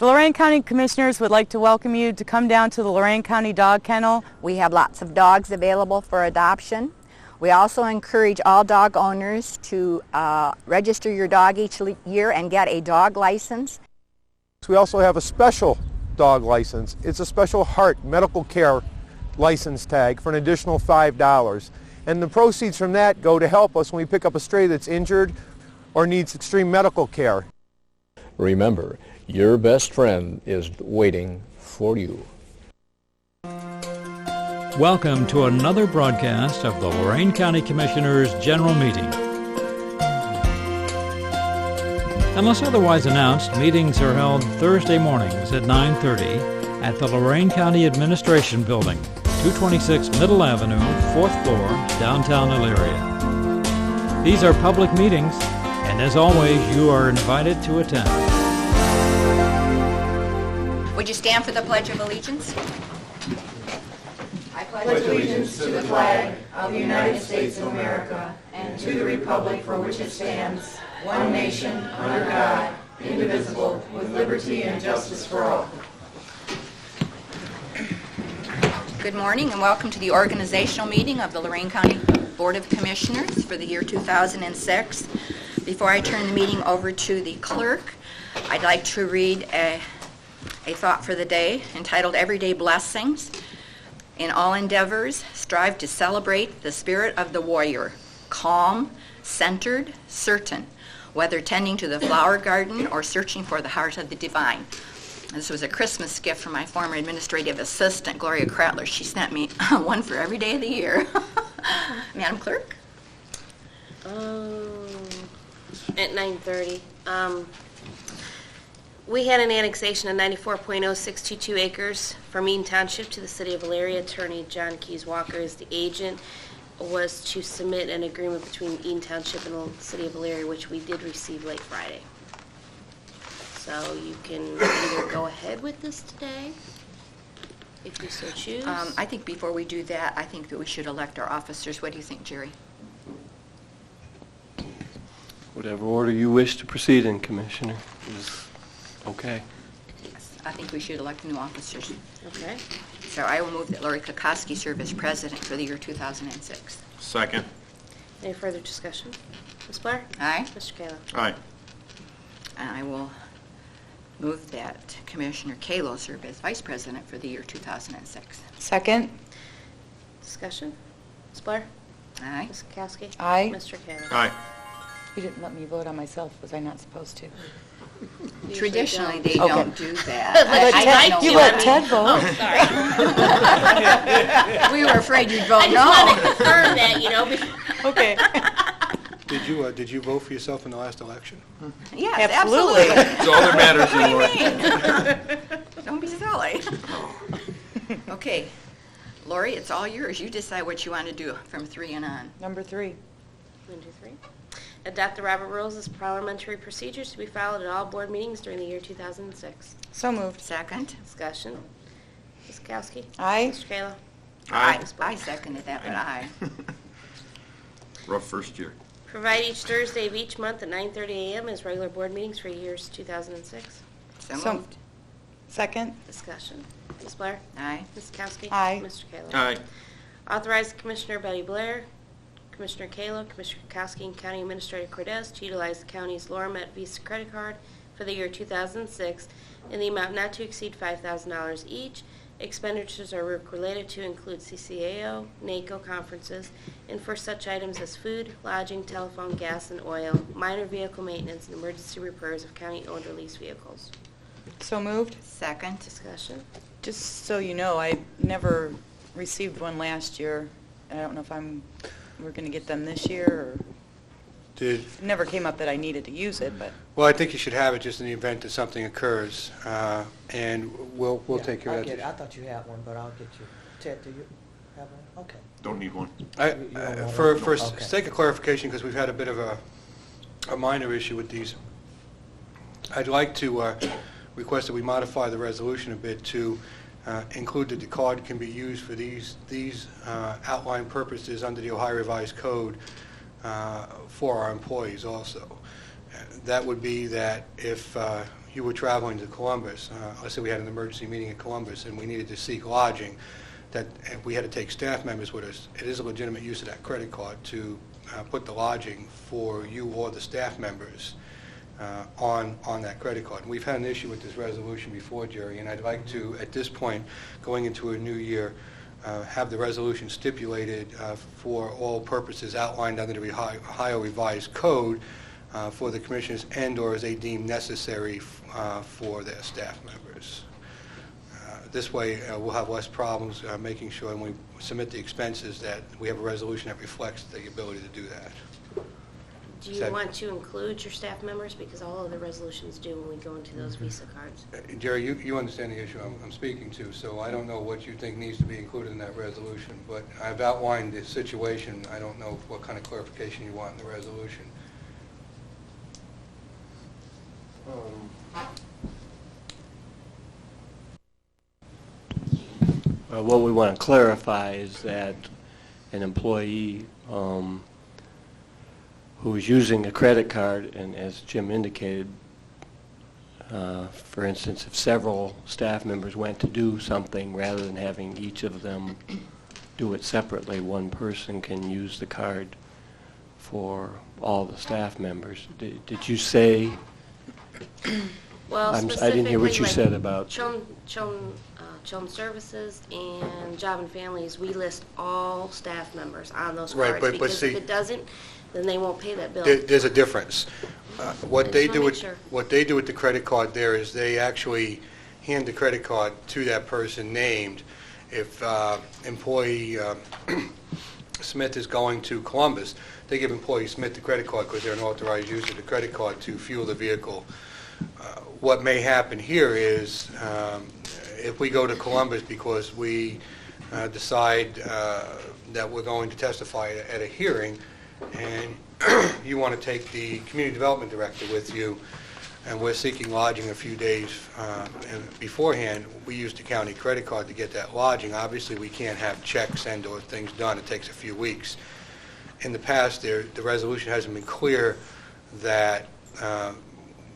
The Lorain County Commissioners would like to welcome you to come down to the Lorain County Dog Kennel. We have lots of dogs available for adoption. We also encourage all dog owners to register your dog each year and get a dog license. We also have a special dog license. It's a special heart medical care license tag for an additional $5. And the proceeds from that go to help us when we pick up a stray that's injured or needs extreme medical care. Remember, your best friend is waiting for you. Welcome to another broadcast of the Lorain County Commissioners' General Meeting. Unless otherwise announced, meetings are held Thursday mornings at 9:30 at the Lorain County Administration Building, 226 Middle Avenue, 4th floor, downtown Elyria. These are public meetings, and as always, you are invited to attend. Would you stand for the Pledge of Allegiance? I pledge allegiance to the flag of the United States of America and to the republic for which it stands, one nation, under God, indivisible, with liberty and justice for all. Good morning and welcome to the organizational meeting of the Lorain County Board of Commissioners for the year 2006. Before I turn the meeting over to the clerk, I'd like to read a thought for the day entitled Everyday Blessings. In all endeavors, strive to celebrate the spirit of the warrior, calm, centered, certain, whether tending to the flower garden or searching for the heart of the divine. This was a Christmas gift from my former administrative assistant, Gloria Kratler. She sent me one for every day of the year. Madam Clerk? At 9:30. We had an annexation of 94.0622 acres from Eaton Township to the City of Elyria. Attorney John Keys Walker is the agent. Was to submit an agreement between Eaton Township and the City of Elyria, which we did receive late Friday. So you can either go ahead with this today, if you so choose. I think before we do that, I think that we should elect our officers. What do you think, Jerry? Whatever order you wish to proceed in, Commissioner, is okay. Yes, I think we should elect the new officers. Okay. So I will move that Lori Kokoski serve as president for the year 2006. Second. Any further discussion? Ms. Blair? Aye. Mr. Kayla? Aye. And I will move that Commissioner Kalo serve as vice president for the year 2006. Second. Discussion? Ms. Blair? Aye. Ms. Kowski? Aye. Mr. Kayla? Aye. You didn't let me vote on myself. Was I not supposed to? Traditionally, they Okay. don't do that. But I Ted, don't you know. let Ted vote. Sorry. We were afraid you'd vote I just no. wanted to confirm that, you know. Before. Okay. Did you vote for yourself in the last election? Yes, Absolutely. absolutely. It's all that matters anymore. Don't be silly. Okay, Lori, it's all yours. You decide what you want to do from 3 and on. Number 3. 1, 2, 3. Adopt the Robert Rules as parliamentary procedures to be followed at all board meetings during the year 2006. So moved. Second. Discussion. Ms. Kowski? Aye. Mr. Kayla? Aye. I seconded that, but aye. Rough first year. Provide each Thursday of each month at 9:30 a.m. as regular board meetings for years 2006. So moved. Second. Discussion. Ms. Blair? Aye. Ms. Kowski? Aye. Mr. Kayla? Aye. Authorize Commissioner Betty Blair, Commissioner Kayla, Commissioner Kowski, and County Administrator Cordes to utilize the county's Lorain Visa credit card for the year 2006 in the amount not to exceed $5,000 each. Expenditures are related to include CCAO, NACO conferences, and for such items as food, lodging, telephone, gas, and oil, minor vehicle maintenance, and emergency repairs of county-owned or leased vehicles. So moved. Second. Discussion. Just so you know, I never received one last year. I don't know if we're going to get them this year, or it never came up that I needed to use it. But well, I think you should have it just in the event that something occurs, and we'll take care of that. I thought you had one, but I'll get you. Ted, do you have one? Okay. Don't need one. For sake of clarification, because we've had a bit of a minor issue with these, I'd like to request that we modify the resolution a bit to include that the card can be used for these outlined purposes under the Ohio Revised Code for our employees also. That would be that if you were traveling to Columbus, let's say we had an emergency meeting in Columbus and we needed to seek lodging, that if we had to take staff members with us, it is a legitimate use of that credit card to put the lodging for you or the staff members on that credit card. And we've had an issue with this resolution before, Jerry, and I'd like to, at this point, going into a new year, have the resolution stipulated for all purposes outlined under the Ohio Revised Code for the commissioners and/or as they deem necessary for their staff members. This way, we'll have less problems making sure when we submit the expenses that we have a resolution that reflects the ability to do that. Do you want to include your staff members? Because all of the resolutions do when we go into those Visa cards. Jerry, you understand the issue I'm speaking to, so I don't know what you think needs to be included in that resolution, but I've outlined the situation. I don't know what kind of clarification you want in the resolution. What we want to clarify is that an employee who is using a credit card, and as Jim indicated, for instance, if several staff members went to do something, rather than having each of them do it separately, one person can use the card for all the staff members. Did you say? Well, I didn't hear what you like said about Children's Services and Job and Families. We list all staff members on those Right, cards, but because see, if it doesn't, then they won't pay that bill. There's a difference. What they do with sure. what they do with the credit card there is they actually hand the credit card to that person named. If employee Smith is going to Columbus, they give employee Smith the credit card because they're an authorized user of the credit card to fuel the vehicle. What may happen here is if we go to Columbus because we decide that we're going to testify at a hearing, and you want to take the community development director with you, and we're seeking lodging a few days beforehand, we use the county credit card to get that lodging. Obviously, we can't have checks and/or things done. It takes a few weeks. In the past, the resolution hasn't been clear that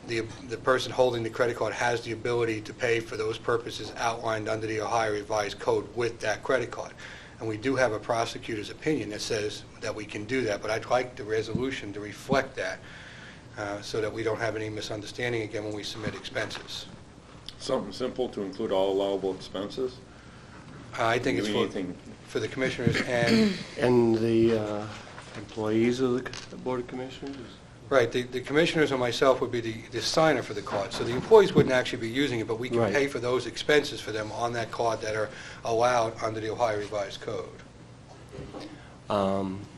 the person holding the credit card has the ability to pay for those purposes outlined under the Ohio Revised Code with that credit card. And we do have a prosecutor's opinion that says that we can do that, but I'd like the resolution to reflect that so that we don't have any misunderstanding again when we submit expenses. Something simple to include all allowable expenses? I think it's for the commissioners and the employees of the Board of Commissioners? Right, the commissioners and myself would be the signer for the card. So the employees wouldn't actually be using it, but we can Right. pay for those expenses for them on that card that are allowed under the Ohio Revised Code.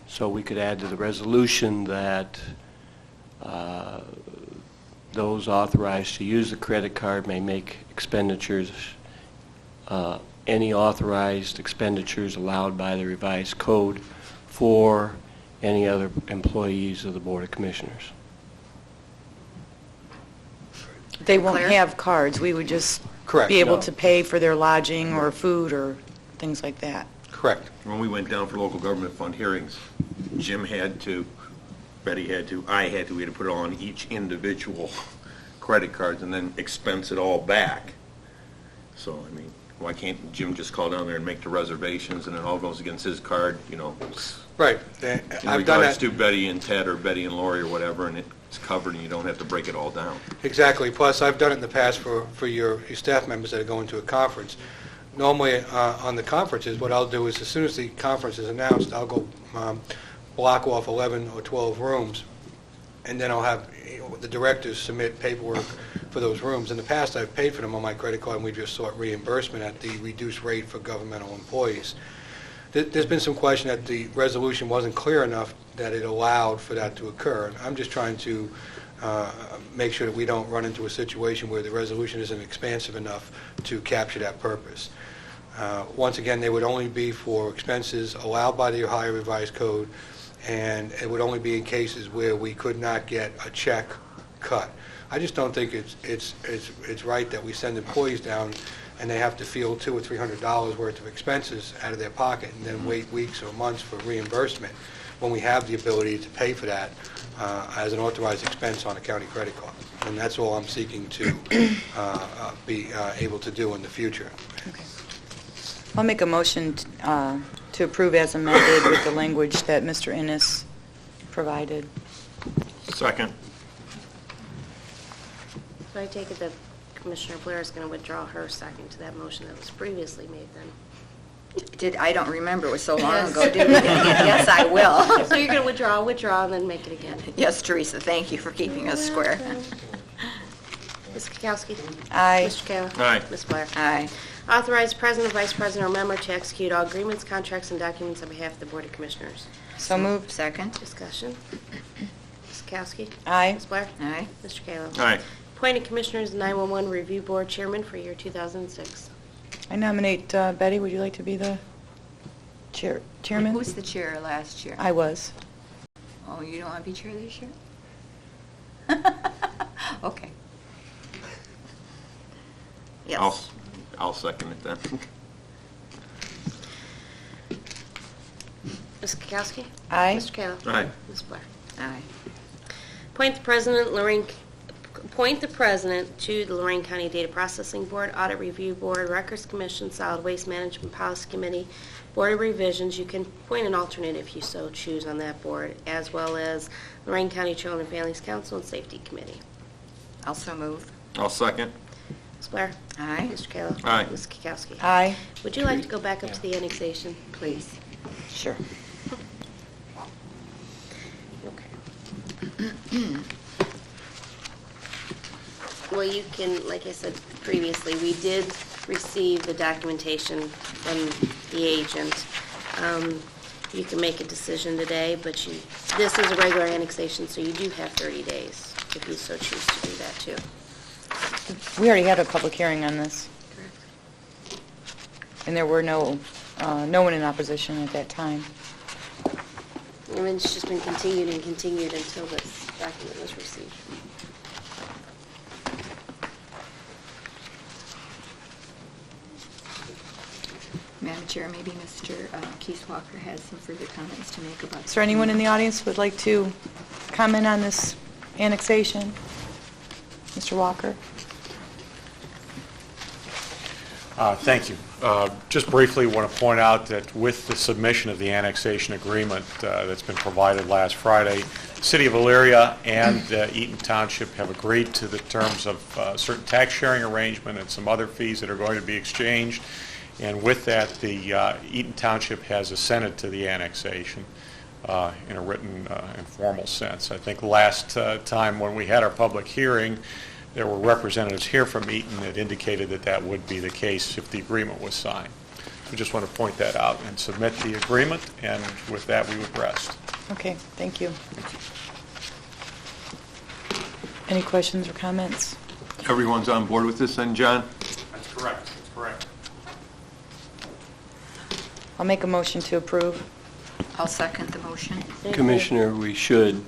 So we could add to the resolution that those authorized to use the credit card may make expenditures, any authorized expenditures allowed by the revised code for any other employees of the Board of Commissioners. They won't Claire? have cards. We would just Correct. be able No. to pay for their lodging or food or things like that. Correct. When we went down for local government fund hearings, Jim had to, Betty had to, I had to, we had to put it on each individual credit cards and then expense it all back. So, I mean, why can't Jim just call down there and make the reservations and it all goes against his card, you know? Right. In I've done regards that. to Betty and Ted or Betty and Lori or whatever, and it's covered and you don't have to break it all down. Exactly. Plus, I've done it in the past for your staff members that are going to a conference. Normally, on the conferences, what I'll do is as soon as the conference is announced, I'll go block off 11 or 12 rooms, and then I'll have the directors submit paperwork for those rooms. In the past, I've paid for them on my credit card, and we just sought reimbursement at the reduced rate for governmental employees. There's been some question that the resolution wasn't clear enough that it allowed for that to occur. I'm just trying to make sure that we don't run into a situation where the resolution isn't expansive enough to capture that purpose. Once again, they would only be for expenses allowed by the Ohio Revised Code, and it would only be in cases where we could not get a check cut. I just don't think it's right that we send employees down and they have to feel $200 or $300 worth of expenses out of their pocket and then wait weeks or months for reimbursement when we have the ability to pay for that as an authorized expense on a county credit card. And that's all I'm seeking to be able to do in the future. Okay. I'll make a motion to approve as amended with the language that Mr. Innes provided. Second. So I take it that Commissioner Blair is going to withdraw her second to that motion that was previously made then. I don't remember, it was so long ago, did we? Yes, I will. So you're going to withdraw, and then make it again. Yes, Teresa, thank you for keeping us square. Ms. Kukowski? Aye. Mr. Kayla? Aye. Ms. Blair? Aye. Authorize President, Vice President, or member to execute all agreements, contracts, and documents on behalf of the Board of Commissioners. So moved. Second. Discussion. Ms. Kukowski? Aye. Ms. Blair? Aye. Mr. Kayla? Aye. Appointed Commissioners 911 Review Board Chairman for year 2006. I nominate Betty. Would you like to be the chairman? Who was the chair last year? I was. Oh, you don't want to be chair this year? Okay. Yes. I'll second it then. Ms. Kukowski? Aye. Mr. Kayla? Aye. Ms. Blair? Aye. Appoint the President to the Lorain County Data Processing Board, Audit Review Board, Records Commission, Solid Waste Management Policy Committee, Board of Revisions. You can appoint an alternate if you so choose on that board, as well as Lorain County Children and Families Council and Safety Committee. Also move. I'll second. Ms. Blair? Aye. Mr. Kayla? Aye. Ms. Kukowski? Aye. Would you like to go back up to the annexation? Please. Sure. Okay. Well, you can, like I said previously, we did receive the documentation from the agent. You can make a decision today, but this is a regular annexation, so you do have 30 days if you so choose to do that too. We already had a public hearing on this, Correct. and there were no one in opposition at that time. I mean, it's just been continued and continued until this document was received. Madam Chair, maybe Mr. Keith Walker has some further comments to make about. Is there anyone in the audience who would like to comment on this annexation? Mr. Walker? Thank you. Just briefly want to point out that with the submission of the annexation agreement that's been provided last Friday, the City of Elyria and Eaton Township have agreed to the terms of certain tax sharing arrangement and some other fees that are going to be exchanged. And with that, the Eaton Township has assented to the annexation in a written and formal sense. I think last time when we had our public hearing, there were representatives here from Eaton that indicated that that would be the case if the agreement was signed. We just want to point that out and submit the agreement, and with that we would rest. Okay, thank you. Any questions or comments? Everyone's on board with this then, John? That's correct. That's correct. I'll make a motion to approve. I'll second the motion. Commissioner, we should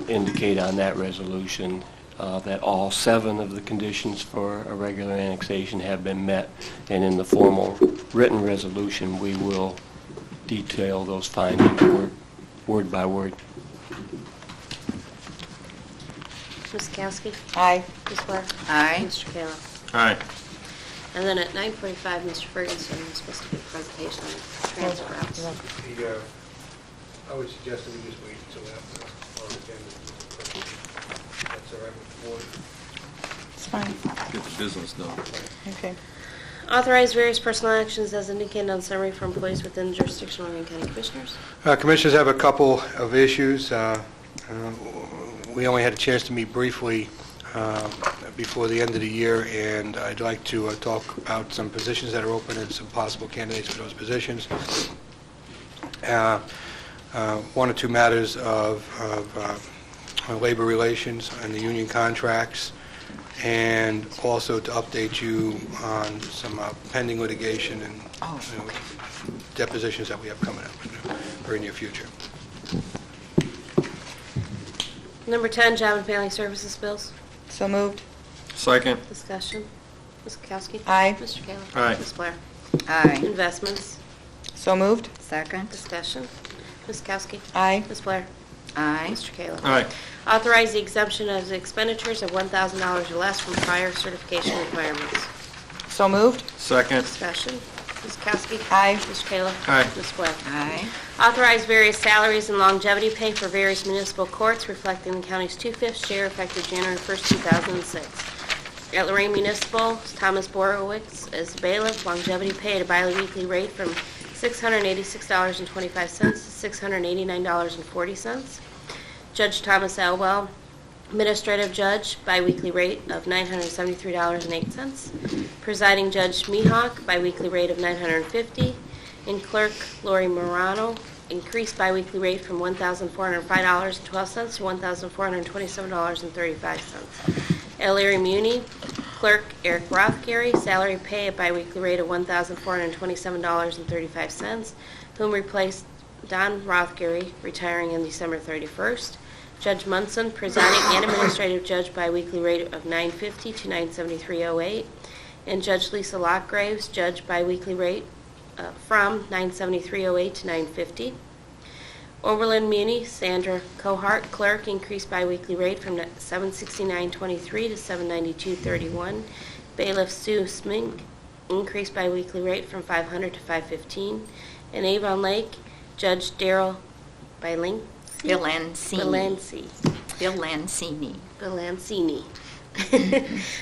indicate on that resolution that all 7 of the conditions for a regular annexation have been met, and in the formal written resolution, we will detail those findings word by word. Ms. Kukowski? Aye. Ms. Blair? Aye. Mr. Kayla? Aye. And then at 9:45, Mr. Ferguson is supposed to give a presentation on transfer outs. I would suggest that we just wait until after our agenda. That's all right with the board. It's fine. Get the business done. Okay. Authorize various personal actions as indicated on summary for employees within the jurisdiction of Lorain County Commissioners. Commissioners have a couple of issues. We only had a chance to meet briefly before the end of the year, and I'd like to talk about some positions that are open and some possible candidates for those positions. One or two matters of labor relations and the union contracts, and also to update you on some pending litigation and depositions that we have coming up in the very near future. Number 10, Job and Family Services bills. So moved. Second. Discussion. Ms. Kukowski? Aye. Mr. Kayla? Aye. Ms. Blair? Aye. Investments. So moved. Second. Discussion. Ms. Kukowski? Aye. Ms. Blair? Aye. Mr. Kayla. Aye. Authorize the exemption of the expenditures of $1,000 or less from prior certification requirements. So moved. Second. Discussion. Ms. Kowski. Aye. Mr. Kayla. Aye. Ms. Blair. Aye. Authorize various salaries and longevity pay for various municipal courts reflecting the county's 2/5 share effective January 1st, 2006. At Lorain Municipal, Thomas Borowitz as bailiff, longevity pay at a biweekly rate from $686.25 to $689.40. Judge Thomas Elwell, administrative judge, biweekly rate of $973.08. Presiding Judge Mihawk, biweekly rate of $950. And Clerk Lori Morano, increased biweekly rate from $1,405.12 to $1,427.35. At Larry Muni, Clerk Eric Rothgary, salary pay at biweekly rate of $1,427.35, whom replaced Don Rothgary, retiring on December 31st. Judge Munson, presiding and administrative judge, biweekly rate of $950 to $973.08. And Judge Lisa Lockgraves, judge, biweekly rate from $973.08 to $950. Oberlin Muni, Sandra Cohart, clerk, increased biweekly rate from $769.23 to $792.31. Bailiff Sue Smink, increased biweekly rate from $500 to $515. And Avon Lake, Judge Daryl Bilancini.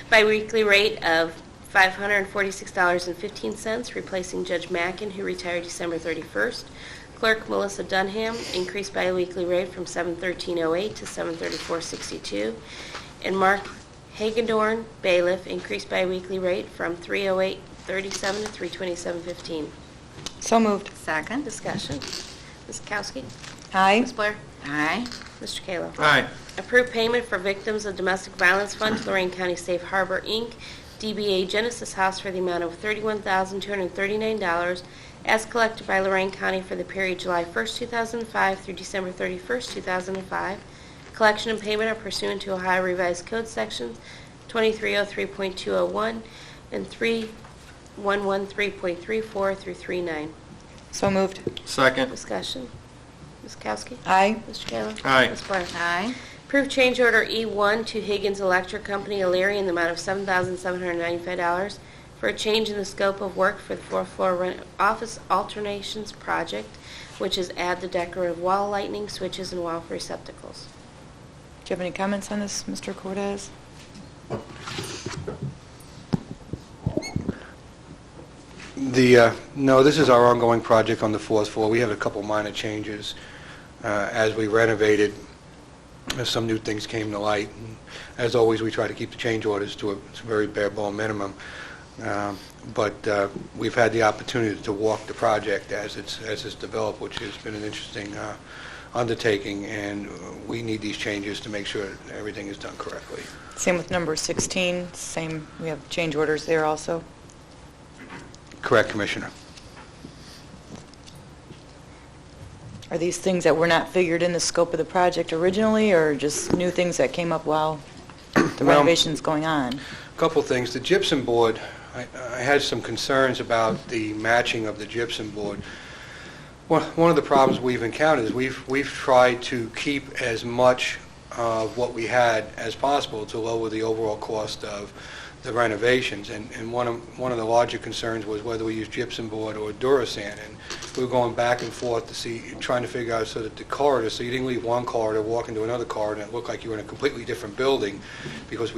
Biweekly rate of $546.15, replacing Judge Mackin, who retired December 31st. Clerk Melissa Dunham, increased biweekly rate from $713.08 to $734.62. And Mark Hagendorn, bailiff, increased biweekly rate from $308.37 to $327.15. So moved. Second. Discussion. Ms. Kowski. Aye. Ms. Blair. Aye. Mr. Kayla. Aye. Approve payment for victims of domestic violence fund to Lorain County Safe Harbor, Inc., DBA Genesis House for the amount of $31,239 as collected by Lorain County for the period July 1st, 2005 through December 31st, 2005. Collection and payment are pursuant to Ohio Revised Code Sections 2303.201 and 3113.34 through 39. So moved. Second. Discussion. Ms. Kowski. Aye. Mr. Kayla. Aye. Ms. Blair. Aye. Approve change order E1 to Higgins Electric Company, Elyria, in the amount of $7,795 for a change in the scope of work for the fourth floor office alternations project, which is add the decorative wall lighting, switches, and wall receptacles. Do you have any comments on this, Mr. Cortez? No, this is our ongoing project on the fourth floor. We have a couple minor changes as we renovated. Some new things came to light. And as always, we try to keep the change orders to a very bare bone minimum. But we've had the opportunity to walk the project as it's developed, which has been an interesting undertaking, and we need these changes to make sure that everything is done correctly. Same with number 16, same, we have change orders there also. Correct, Commissioner. Are these things that were not figured in the scope of the project originally, or just new things that came up while the Well, renovation's going on? A couple things. The gypsum board, I had some concerns about the matching of the gypsum board. One of the problems we've encountered is we've tried to keep as much of what we had as possible to lower the overall cost of the renovations. And one of the larger concerns was whether we use gypsum board or Durasan. And we were going back and forth to see, trying to figure out so that the corridor, so you didn't leave one corridor, walk into another corridor, and it looked like you were in a completely different building, because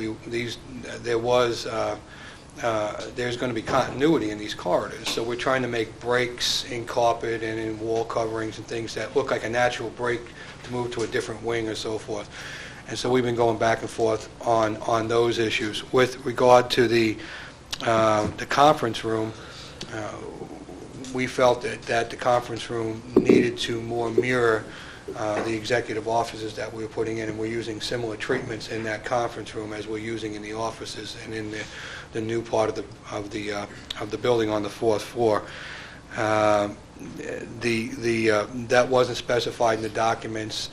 there's going to be continuity in these corridors. So we're trying to make breaks in carpet and in wall coverings and things that look like a natural break to move to a different wing or so forth. And so we've been going back and forth on those issues. With regard to the conference room, we felt that the conference room needed to more mirror the executive offices that we were putting in, and we're using similar treatments in that conference room as we're using in the offices and in the new part of the building on the fourth floor. That wasn't specified in the documents.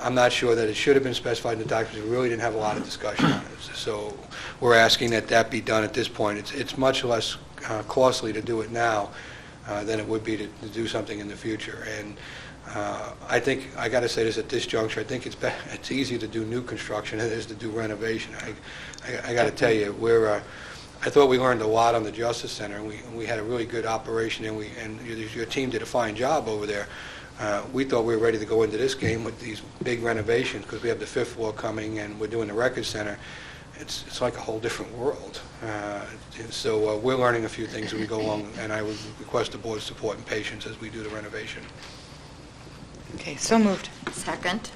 I'm not sure that it should have been specified in the documents. We really didn't have a lot of discussion on it. So we're asking that be done at this point. It's much less costly to do it now than it would be to do something in the future. And I think, I got to say this at this juncture, I think it's easier to do new construction than it is to do renovation. I got to tell you, I thought we learned a lot on the Justice Center, and we had a really good operation, and your team did a fine job over there. We thought we were ready to go into this game with these big renovations because we have the 5th floor coming and we're doing the Record Center. It's like a whole different world. So we're learning a few things as we go along, and I would request the board's support and patience as we do the renovation. Okay, so moved. Second.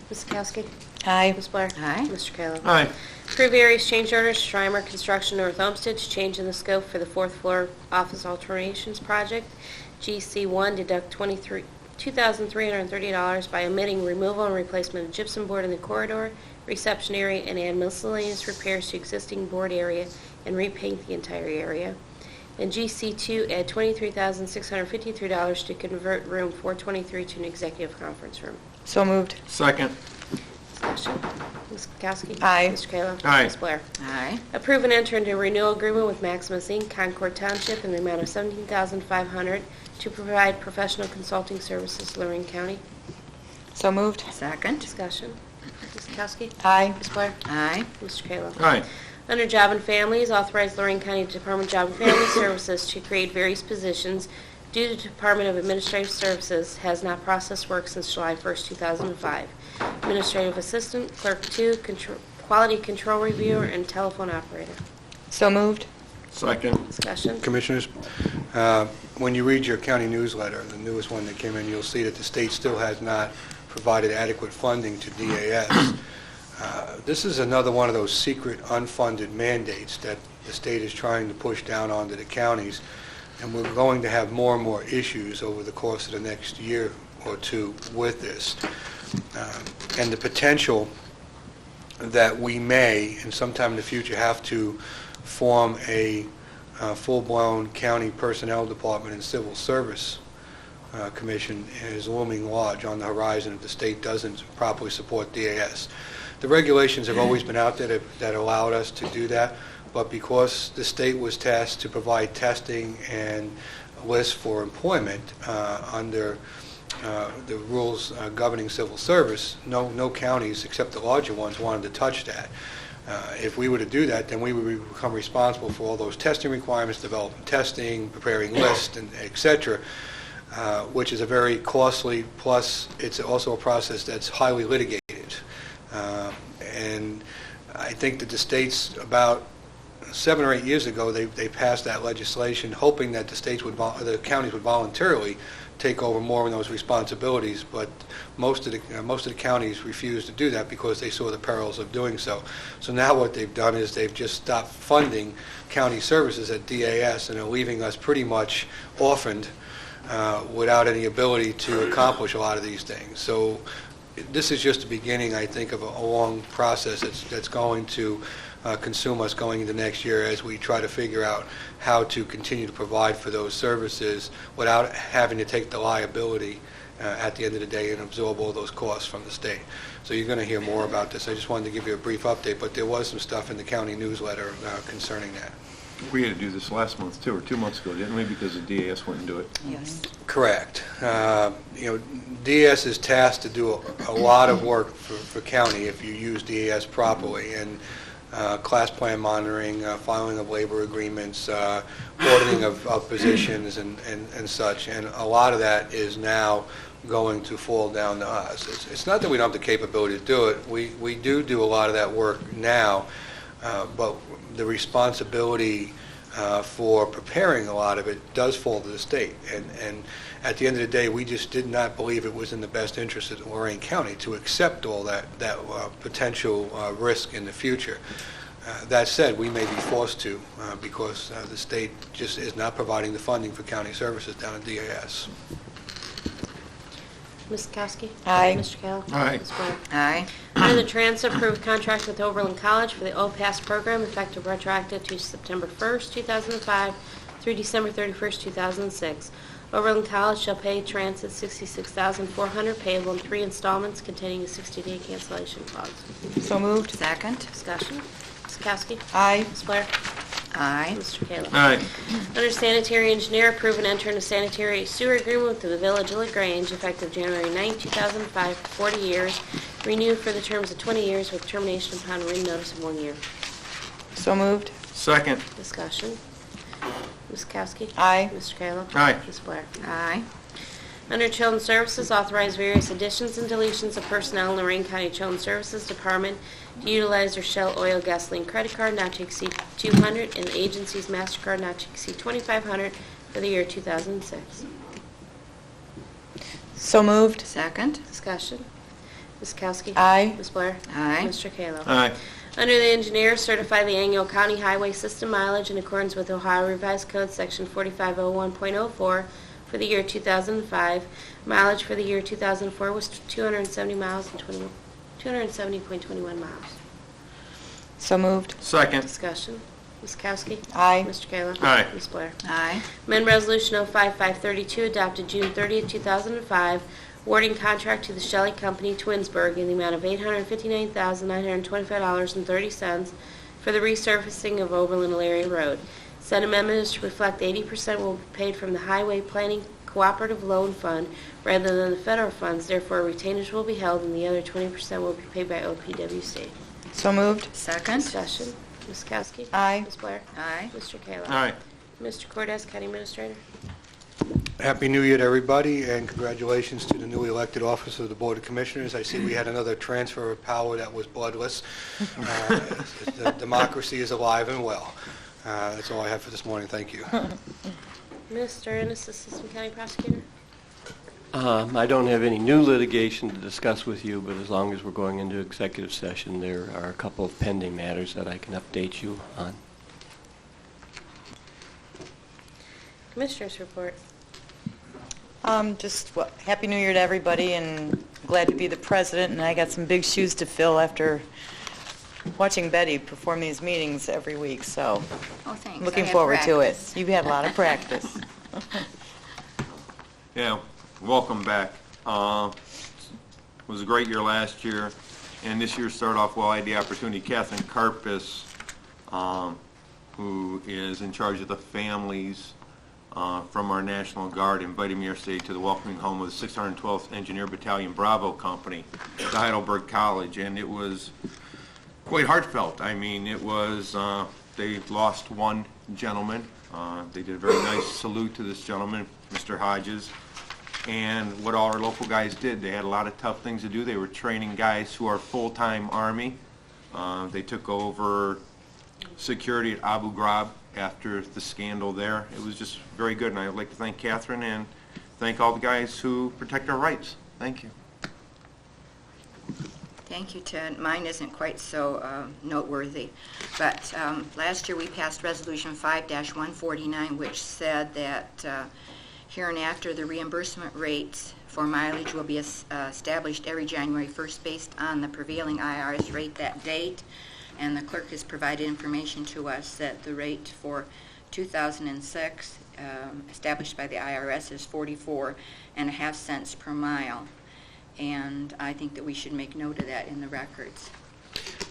Ms. Kowski? Aye. Ms. Blair? Aye. Mr. Kayla? Aye. Approve various change orders to Schreimer Construction North Olmsted to change in the scope for the 4th floor office alterations project. GC1 deduct $2,330 by omitting removal and replacement of gypsum board in the corridor, reception area, and add miscellaneous repairs to existing board area and repaint the entire area. And GC2 add $23,653 to convert room 423 to an executive conference room. So moved. Second. Discussion. Ms. Kowski? Aye. Mr. Kayla? Aye. Ms. Blair? Aye. Approve and enter into a renewal agreement with Maximus Inc., Concord Township, in the amount of $17,500 to provide professional consulting services to Lorain County. So moved. Second. Discussion. Ms. Kowski? Aye. Ms. Blair? Aye. Mr. Kayla? Aye. Under Job and Families, authorize Lorain County Department of Job and Family Services to create various positions due to Department of Administrative Services has not processed work since July 1st, 2005. Administrative Assistant, Clerk 2, Quality Control Reviewer, and Telephone Operator. So moved. Second. Discussion. Commissioners, when you read your county newsletter, the newest one that came in, you'll see that the state still has not provided adequate funding to DAS. This is another one of those secret unfunded mandates that the state is trying to push down onto the counties, and we're going to have more and more issues over the course of the next year or two with this. And the potential that we may, and sometime in the future, have to form a full-blown county personnel department and civil service commission is looming large on the horizon if the state doesn't properly support DAS. The regulations have always been out there that allowed us to do that, but because the state was tasked to provide testing and lists for employment under the rules governing civil service, no counties except the larger ones wanted to touch that. If we were to do that, then we would become responsible for all those testing requirements, developing testing, preparing lists, and et cetera, which is a very costly, plus it's also a process that's highly litigated. And I think that the states, about 7 or 8 years ago, they passed that legislation hoping that the counties would voluntarily take over more of those responsibilities, but most of the counties refused to do that because they saw the perils of doing so. So now what they've done is they've just stopped funding county services at DAS and are leaving us pretty much orphaned without any ability to accomplish a lot of these things. So this is just the beginning, I think, of a long process that's going to consume us going into next year as we try to figure out how to continue to provide for those services without having to take the liability at the end of the day and absorb all those costs from the state. So you're going to hear more about this. I just wanted to give you a brief update, but there was some stuff in the county newsletter concerning that. We had to do this last month, too, or 2 months ago, didn't we? Because the DAS wouldn't do it. Yes. Correct. DAS is tasked to do a lot of work for county if you use DAS properly, and class plan monitoring, filing of labor agreements, auditing of positions and such, and a lot of that is now going to fall down to us. It's not that we don't have the capability to do it. We do a lot of that work now, but the responsibility for preparing a lot of it does fall to the state. And at the end of the day, we just did not believe it was in the best interest of Lorain County to accept all that potential risk in the future. That said, we may be forced to because the state just is not providing the funding for county services down at DAS. Ms. Kowski? Aye. Mr. Kayla? Aye. Ms. Blair? Aye. Under the Transit, approved contract with Oberlin College for the OPASS program effective retroactive to September 1st, 2005 through December 31st, 2006. Oberlin College shall pay Transit $66,400 payable in 3 installments containing a 60-day cancellation clause. So moved. Second. Discussion. Ms. Kowski? Aye. Ms. Blair? Aye. Mr. Kayla. Aye. Under sanitary engineer, approve and enter into sanitary sewer agreement with the Village of LaGrange effective January 9, 2005 for 40 years, renew for the terms of 20 years with termination upon written notice of 1 year. So moved. Second. Discussion. Ms. Kowski? Aye. Mr. Kayla? Aye. Ms. Blair? Aye. Under Children's Services, authorize various additions and deletions of personnel in Lorain County Children's Services Department to utilize their Shell Oil Gasoline credit card not to exceed $200 and the agency's MasterCard not to exceed $2,500 for the year 2006. So moved. Second. Discussion. Ms. Kowski? Aye. Ms. Blair? Aye. Mr. Kayla? Aye. Under the engineer, certify the annual county highway system mileage in accordance with Ohio Revised Code Section 4501.04 for the year 2005. Mileage for the year 2004 was 270 miles and 270.21 miles. So moved. Second. Discussion. Ms. Kowski? Aye. Mr. Kayla? Aye. Ms. Blair? Aye. Amendment Resolution 05532 adopted June 30, 2005, awarding contract to the Shelley Company, Twinsburg, in the amount of $859,925.30 for the resurfacing of Oberlin-Elaria Road. Said amendment is to reflect 80% will be paid from the Highway Planning Cooperative Loan Fund rather than the federal funds. Therefore, retainage will be held and the other 20% will be paid by OPWC. So moved. Second. Discussion. Ms. Kowski? Aye. Ms. Blair? Aye. Mr. Kayla? Aye. Mr. Cordes, County Administrator. Happy New Year to everybody, and congratulations to the newly elected officer of the Board of Commissioners. I see we had another transfer of power that was bloodless. The democracy is alive and well. That's all I have for this morning. Thank you. Mr. Ennis, Assistant County Prosecutor. I don't have any new litigation to discuss with you, but as long as we're going into executive session, there are a couple of pending matters that I can update you on. Commissioners report. Happy New Year to everybody, and glad to be the president. And I got some big shoes to fill after watching Betty perform these meetings every week. So, Oh, thanks. looking I had forward to it. practice. You've had a lot of practice. Yeah, welcome back. It was a great year last year, and this year started off well. I had the opportunity, Catherine Karpus, who is in charge of the families from our National Guard, invited me yesterday to the welcoming home of the 612th Engineer Battalion Bravo Company at Heidelberg College, and it was quite heartfelt. I mean, it was, they lost one gentleman. They did a very nice salute to this gentleman, Mr. Hodges. And what all our local guys did, they had a lot of tough things to do. They were training guys who are full-time Army. They took over security at Abu Ghraib after the scandal there. It was just very good, and I'd like to thank Catherine and thank all the guys who protect our rights. Thank you. Thank you, Ted. Mine isn't quite so noteworthy, but last year we passed Resolution 5-149, which said that hereinafter the reimbursement rates for mileage will be established every January 1st based on the prevailing IRS rate that date, and the clerk has provided information to us that the rate for 2006 established by the IRS is 44.5 cents per mile. And I think that we should make note of that in the records.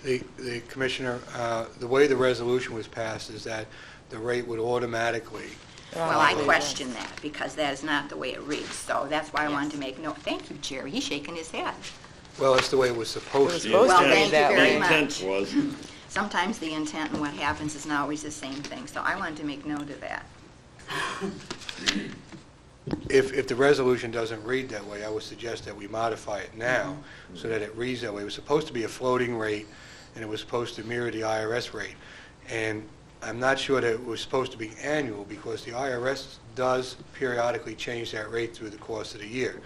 The Commissioner, the way the resolution was passed is that the rate would automatically... Well, I question that because that is not the way it reads. So that's why I wanted to make note. Thank you, Jerry. He's shaking his head. Well, that's the way it was supposed to be. Well, thank you very The much. intent was. Sometimes the intent and what happens is not always the same thing. So I wanted to make note of that. If the resolution doesn't read that way, I would suggest that we modify it now so that it reads that way. It was supposed to be a floating rate, and it was supposed to mirror the IRS rate. And I'm not sure that it was supposed to be annual because the IRS does periodically change that rate through the course of the year.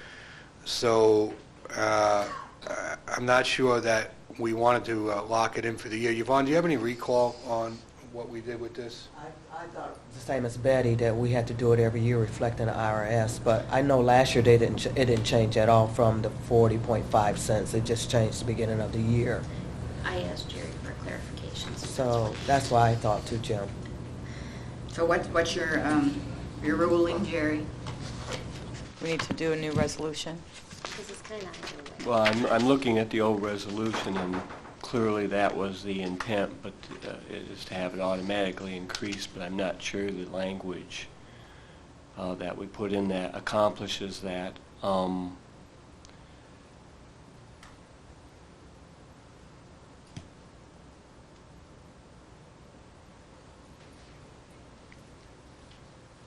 So I'm not sure that we wanted to lock it in for the year. Yvonne, do you have any recall on what we did with this? I thought the same as Betty, that we had to do it every year reflecting the IRS, but I know last year it didn't change at all from the 40.5 cents. It just changed the beginning of the year. I asked Jerry for clarification. So that's why I thought too, Jim. So what's your ruling, Jerry? We need to do a new resolution. Because it's kind of either way. Well, I'm looking at the old resolution, and clearly that was the intent, but it is to have it automatically increase, but I'm not sure the language that we put in that accomplishes that.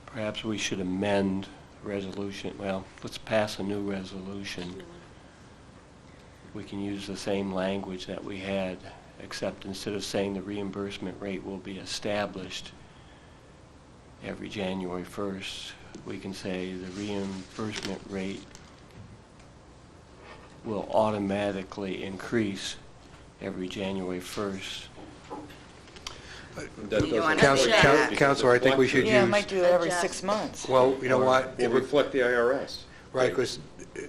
Perhaps we should amend resolution. Well, let's pass a new resolution. We can use the same language that we had, except instead of saying the reimbursement rate will be established every January 1st, we can say the reimbursement rate will automatically increase every January 1st. That You want doesn't- to say that? Counselor, I think we should Yeah, I use, might do it every 6 months. well, you know what? Will reflect the IRS. Right, because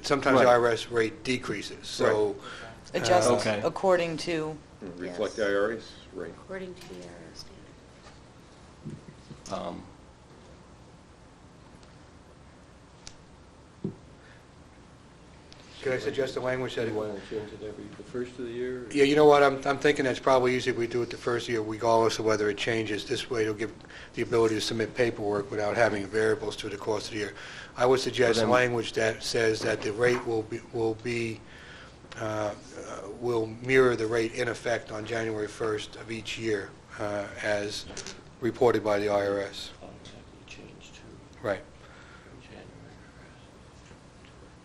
sometimes the Right. IRS rate decreases, so. Adjust Okay. according to, Reflect the IRS rate. According to the IRS standard. Could I suggest a language that? Do you want to change it every the first of the year? Yeah, you know what, I'm thinking that's probably easy if we do it the first year, regardless of whether it changes. This way it'll give the ability to submit paperwork without having variables through the course of the year. I would suggest Well, a then- language that says that the rate will mirror the rate in effect on January 1st of each year, as reported by the IRS. Automatically change to Right. January 1st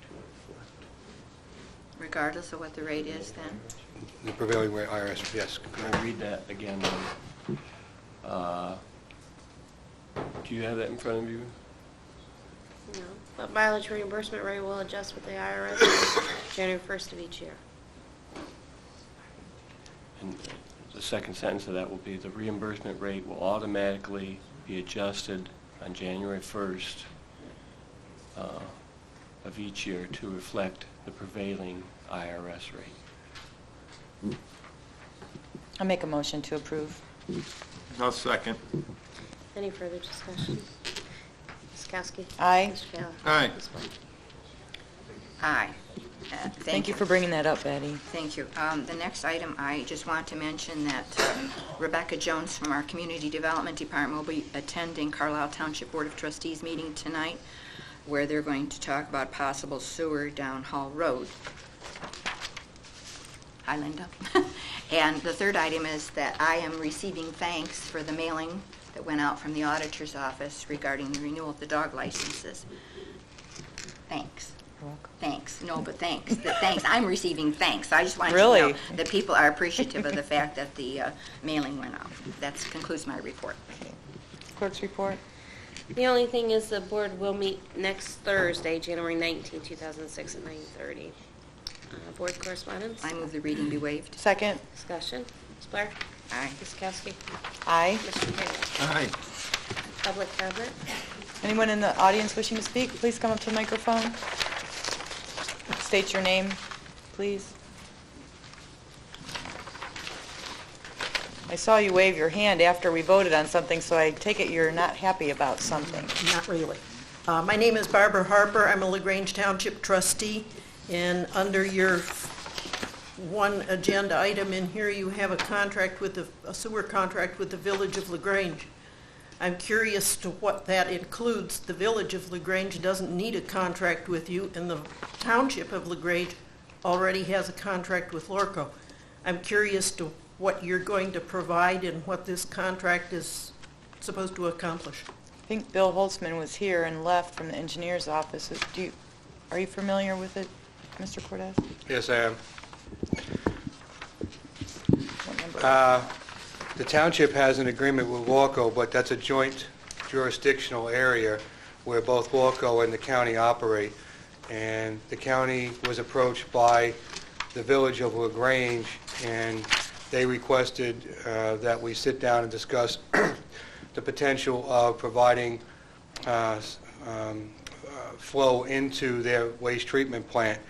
to reflect. Regardless of what the rate is then? The prevailing rate IRS, yes. Can I read that again? Do you have that in front of you? No, but mileage reimbursement rate will adjust with the IRS on January 1st of each year. And the second sentence of that will be, the reimbursement rate will automatically be adjusted on January 1st of each year to reflect the prevailing IRS rate. I'll make a motion to approve. I'll second. Any further discussion? Ms. Kowski? Aye. Mr. Kayla? Aye. Ms. Blair? Aye. Thank you for bringing that up, Betty. Thank you. The next item, I just want to mention that Rebecca Jones from our Community Development Department will be attending Carlisle Township Board of Trustees meeting tonight, where they're going to talk about possible sewer down Hall Road. Hi, Linda. And the third item is that I am receiving thanks for the mailing that went out from the auditor's office regarding the renewal of the dog licenses. Thanks. Thanks. No, but thanks. Thanks. I'm receiving thanks. I just want you to Really? know that people are appreciative of the fact that the mailing went out. That concludes my report. Clerk's report. The only thing is the board will meet next Thursday, January 19, 2006 at 9:30. Board correspondence? I move the reading be waived. Second. Discussion? Ms. Blair? Aye. Ms. Kowski? Aye. Mr. Kayla? Aye. Public comment? Anyone in the audience wishing to speak, please come up to the microphone. State your name, please. I saw you wave your hand after we voted on something, so I take it you're not happy about something. Not really. My name is Barbara Harper. I'm a LaGrange Township trustee, and under your one agenda item in here, you have a sewer contract with the Village of LaGrange. I'm curious to what that includes. The Village of LaGrange doesn't need a contract with you, and the Township of LaGrange already has a contract with Lorco. I'm curious to what you're going to provide and what this contract is supposed to accomplish. I think Bill Holtzman was here and left from the engineer's office. Are you familiar with it, Mr. Cortez? Yes, I am. What number? The township has an agreement with Lorco, but that's a joint jurisdictional area where both Lorco and the county operate. And the county was approached by the Village of LaGrange, and they requested that we sit down and discuss the potential of providing flow into their waste treatment plant.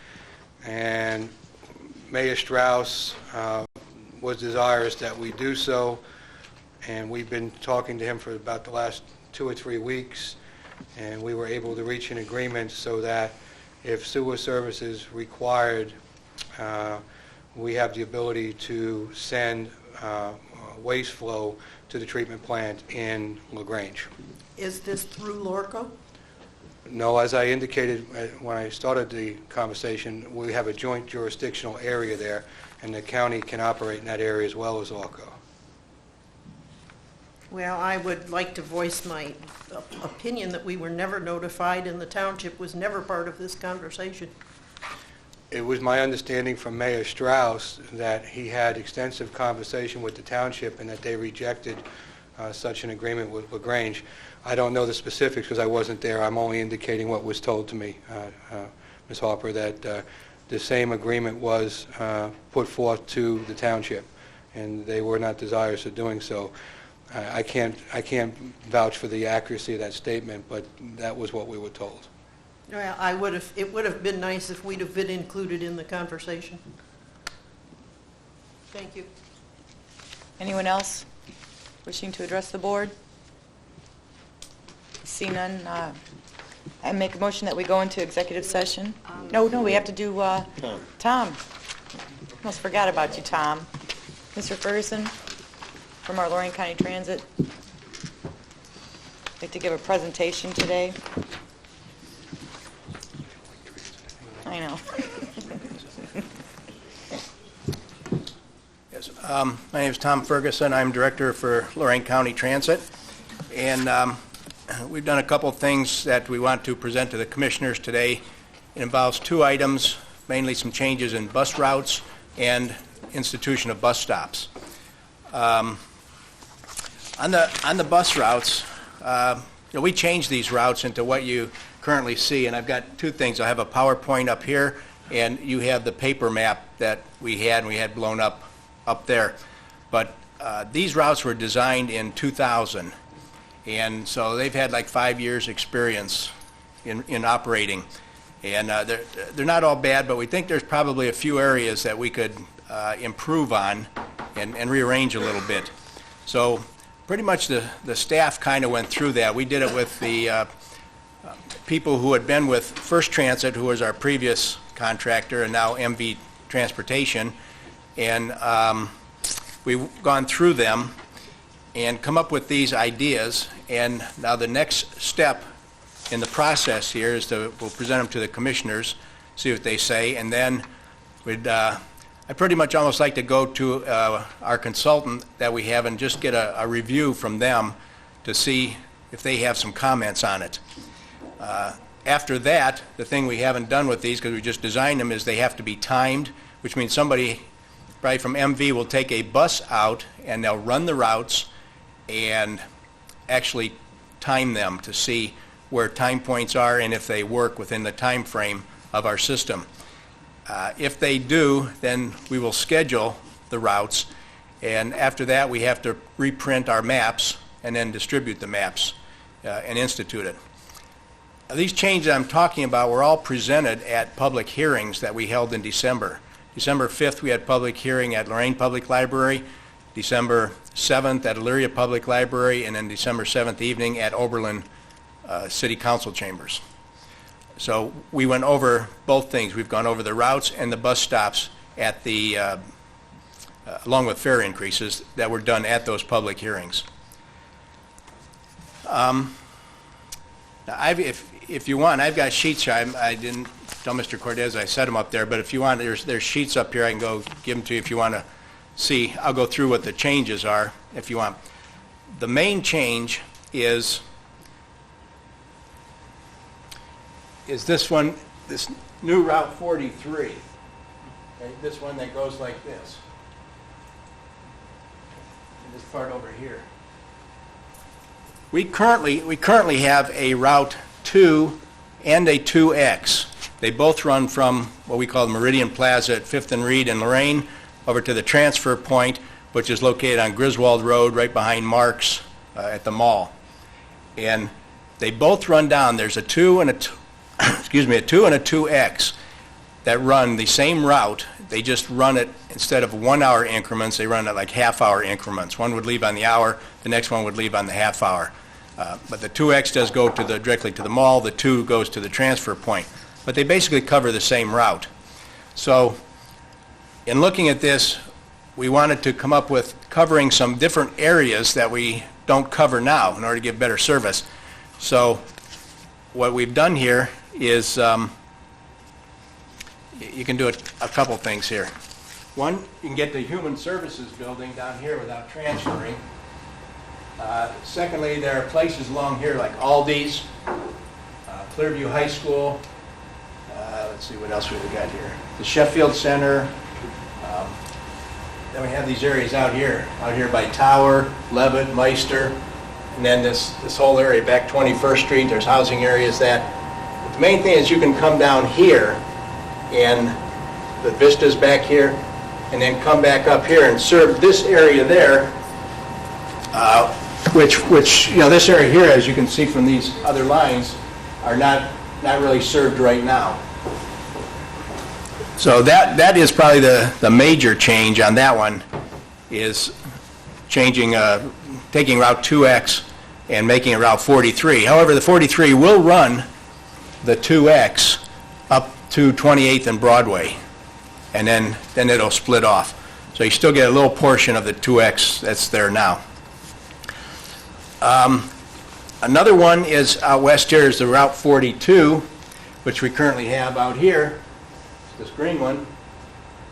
And Mayor Strauss was desirous that we do so, and we've been talking to him for about the last 2 or 3 weeks, and we were able to reach an agreement so that if sewer service is required, we have the ability to send waste flow to the treatment plant in LaGrange. Is this through Lorco? No, as I indicated when I started the conversation, we have a joint jurisdictional area there, and the county can operate in that area as well as Lorco. Well, I would like to voice my opinion that we were never notified and the township was never part of this conversation. It was my understanding from Mayor Strauss that he had extensive conversation with the township and that they rejected such an agreement with LaGrange. I don't know the specifics because I wasn't there. I'm only indicating what was told to me, Ms. Harper, that the same agreement was put forth to the township, and they were not desirous of doing so. I can't vouch for the accuracy of that statement, but that was what we were told. Well, it would have been nice if we'd have been included in the conversation. Thank you. Anyone else wishing to address the board? See none, I make a motion that we go into executive session. No, we have to do Tom. Almost forgot about you, Tom. Mr. Ferguson from our Lorain County Transit. I'd like to give a presentation today. I know. Yes, my name is Tom Ferguson. I'm director for Lorain County Transit, and we've done a couple of things that we want to present to the commissioners today. It involves two items, mainly some changes in bus routes and institution of bus stops. On the bus routes, we changed these routes into what you currently see, and I've got two things. I have a PowerPoint up here, and you have the paper map that we had blown up there. But these routes were designed in 2000, and so they've had like 5 years experience in operating. And they're not all bad, but we think there's probably a few areas that we could improve on and rearrange a little bit. So pretty much the staff kind of went through that. We did it with the people who had been with First Transit, who was our previous contractor, and now MV Transportation. And we've gone through them and come up with these ideas. And now the next step in the process here is we'll present them to the commissioners, see what they say, and then I pretty much almost like to go to our consultant that we have and just get a review from them to see if they have some comments on it. After that, the thing we haven't done with these, because we just designed them, is they have to be timed, which means somebody probably from MV will take a bus out and they'll run the routes and actually time them to see where time points are and if they work within the time frame of our system. If they do, then we will schedule the routes, and after that we have to reprint our maps and then distribute the maps and institute it. These changes I'm talking about were all presented at public hearings that we held in December. December 5th we had public hearing at Lorain Public Library, December 7th at Elyria Public Library, and then December 7th evening at Oberlin City Council Chambers. So we went over both things. We've gone over the routes and the bus stops at the, along with fare increases that were done at those public hearings. Now if you want, I've got sheets here. I didn't tell Mr. Cortez I set them up there, but if you want, there's sheets up here. I can go give them to you if you want to see. I'll go through what the changes are if you want. The main change is this one, this new Route 43. Okay, this one that goes like this. And this part over here. We currently have a Route 2 and a 2X. They both run from what we call the Meridian Plaza at 5th and Reed in Lorain over to the transfer point, which is located on Griswold Road right behind Mark's at the mall. And they both run down. There's a 2 and a 2. Excuse me, a 2 and a 2X that run the same route. They just run it, instead of 1 hour increments, they run it like half-hour increments. One would leave on the hour, the next one would leave on the half hour. But the 2X does go directly to the mall, the 2 goes to the transfer point. But they basically cover the same route. So in looking at this, we wanted to come up with covering some different areas that we don't cover now in order to give better service. So what we've done here is you can do a couple things here. One, you can get the Human Services building down here without transferring. Secondly, there are places along here like Aldi's, Clearview High School. Let's see what else we got here. The Sheffield Center. Then we have these areas out here by Tower, Levitt, Meister, and then this whole area back 21st Street. There's housing areas that. But the main thing is you can come down here, and the vistas back here, and then come back up here and serve this area there, which this area here, as you can see from these other lines, are not really served right now. So that is probably the major change on that one, is changing, taking Route 2X and making it Route 43. However, the 43 will run the 2X up to 28th and Broadway, and then it'll split off. So you still get a little portion of the 2X that's there now. Another one is out west here is the Route 42, which we currently have out here, this green one.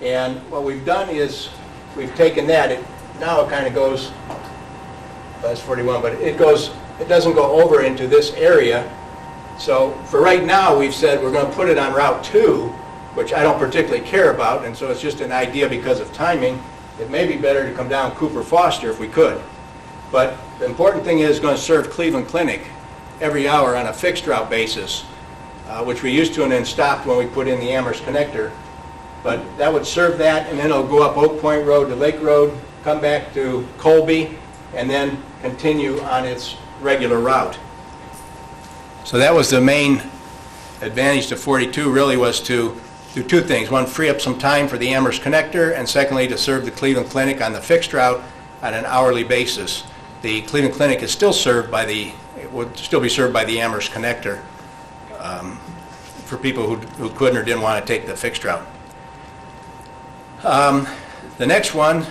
And what we've done is we've taken that. Now it kind of goes, that's 41, but it doesn't go over into this area. So for right now, we've said we're going to put it on Route 2, which I don't particularly care about, and so it's just an idea because of timing. It may be better to come down Cooper Foster if we could. But the important thing is it's going to serve Cleveland Clinic every hour on a fixed route basis, which we used to and then stopped when we put in the Amherst connector. But that would serve that, and then it'll go up Oak Point Road to Lake Road, come back to Colby, and then continue on its regular route. So that was the main advantage to 42, really, was to do two things. One, free up some time for the Amherst connector, and secondly, to serve the Cleveland Clinic on the fixed route on an hourly basis. The Cleveland Clinic is still served by it would still be served by the Amherst connector for people who couldn't or didn't want to take the fixed route. The next one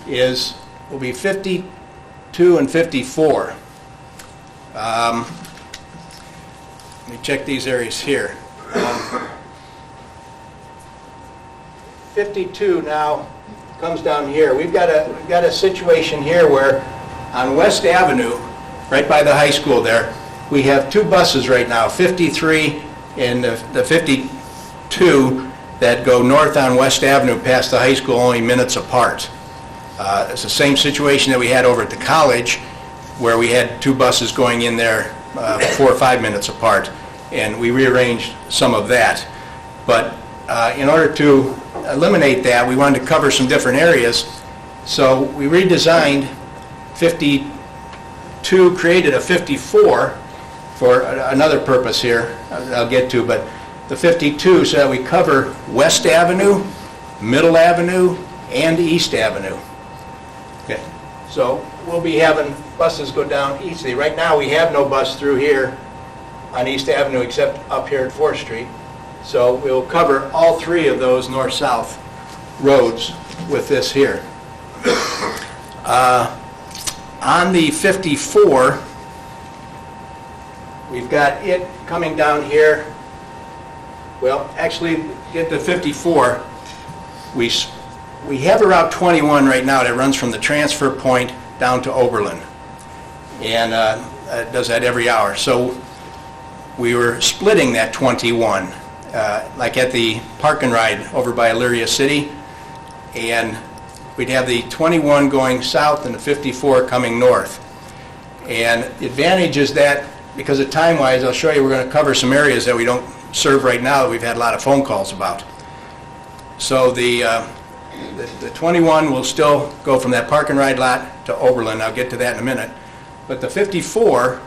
will be 52 and 54. Let me check these areas here. 52 now comes down here. We've got a situation here where on West Avenue, right by the high school there, we have two buses right now, 53 and the 52, that go north on West Avenue past the high school, only minutes apart. It's the same situation that we had over at the college, where we had two buses going in there 4 or 5 minutes apart, and we rearranged some of that. But in order to eliminate that, we wanted to cover some different areas, so we redesigned 52, created a 54 for another purpose here I'll get to, but the 52 so that we cover West Avenue, Middle Avenue, and East Avenue. Okay, so we'll be having buses go down each. Right now we have no bus through here on East Avenue except up here at 4th Street. So we'll cover all three of those north-south roads with this here. On the 54, we've got it coming down here. Well, actually, get to 54, we have a Route 21 right now that runs from the transfer point down to Oberlin, and it does that every hour. So we were splitting that 21, like at the Park and Ride over by Elyria City, and we'd have the 21 going south and the 54 coming north. And the advantage is that, because of time-wise, I'll show you, we're going to cover some areas that we don't serve right now that we've had a lot of phone calls about. So the 21 will still go from that Park and Ride lot to Oberlin. I'll get to that in a minute. But the 54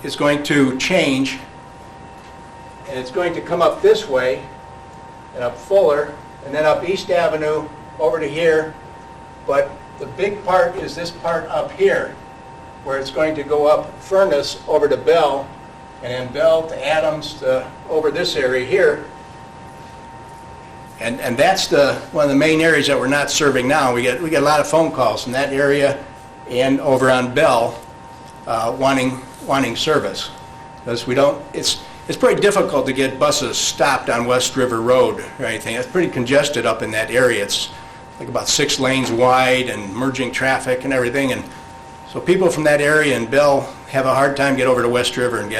is going to change, and it's going to come up this way and up Fuller, and then up East Avenue over to here. But the big part is this part up here, where it's going to go up Furnace over to Bell, and then Bell to Adams to over this area here. And that's one of the main areas that we're not serving now. We get a lot of phone calls in that area and over on Bell wanting service. Because it's pretty difficult to get buses stopped on West River Road or anything. It's pretty congested up in that area. It's like about 6 lanes wide and merging traffic and everything. And so people from that area and Bell have a hard time get over to West River and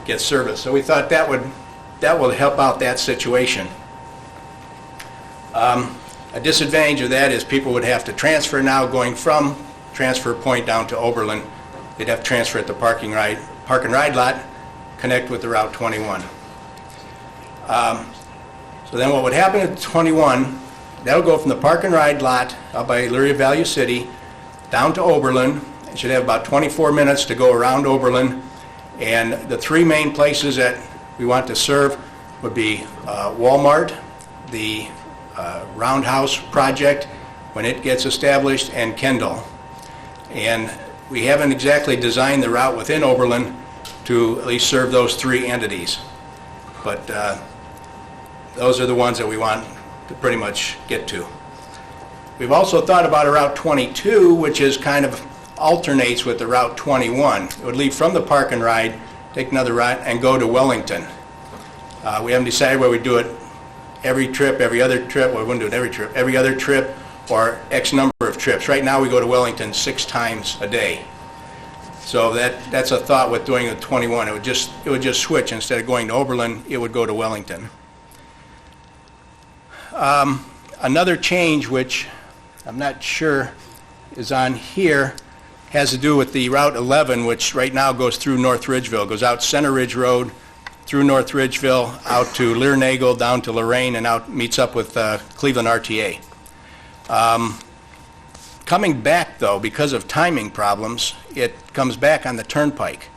get service. So we thought that would help out that situation. A disadvantage of that is people would have to transfer now going from transfer point down to Oberlin. They'd have to transfer at the park and ride lot, connect with the Route 21. So then what would happen at 21, that'll go from the park and ride lot out by Elyria Value City down to Oberlin. It should have about 24 minutes to go around Oberlin. And the 3 main places that we want to serve would be Walmart, the Roundhouse project when it gets established, and Kendall. And we haven't exactly designed the route within Oberlin to at least serve those 3 entities. But those are the ones that we want to pretty much get to. We've also thought about a Route 22, which is kind of alternates with the Route 21. It would leave from the park and ride, take another route, and go to Wellington. We haven't decided whether we do it every trip, every other trip. Well, we wouldn't do it every trip. Every other trip or X number of trips. Right now we go to Wellington 6 times a day. So that's a thought with doing the 21. It would just switch. Instead of going to Oberlin, it would go to Wellington. Another change, which I'm not sure is on here, has to do with the Route 11, which right now goes through North Ridgeville. It goes out Center Ridge Road, through North Ridgeville, out to Lear-Nagel, down to Lorain, and out meets up with Cleveland RTA. Coming back, though, because of timing problems, it comes back on the turnpike,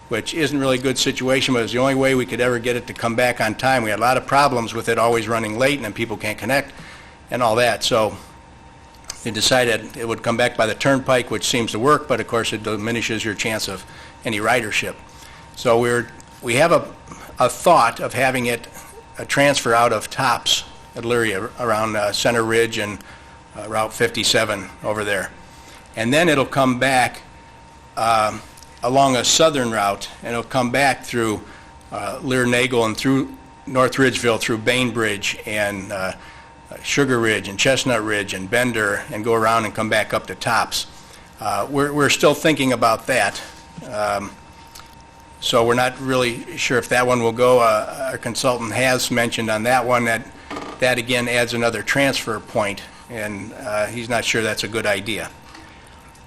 which isn't really a good situation, but it's the only way we could ever get it to come back on time. We had a lot of problems with it always running late, and then people can't connect and all that. So they decided it would come back by the turnpike, which seems to work, but of course it diminishes your chance of any ridership. So we have a thought of having it a transfer out of Tops at Elyria around Center Ridge and Route 57 over there. And then it'll come back along a southern route, and it'll come back through Lear-Nagel and through North Ridgeville, through Bainbridge and Sugar Ridge and Chestnut Ridge and Bender, and go around and come back up to Tops. We're still thinking about that. So we're not really sure if that one will go. Our consultant has mentioned on that one that again adds another transfer point, and he's not sure that's a good idea.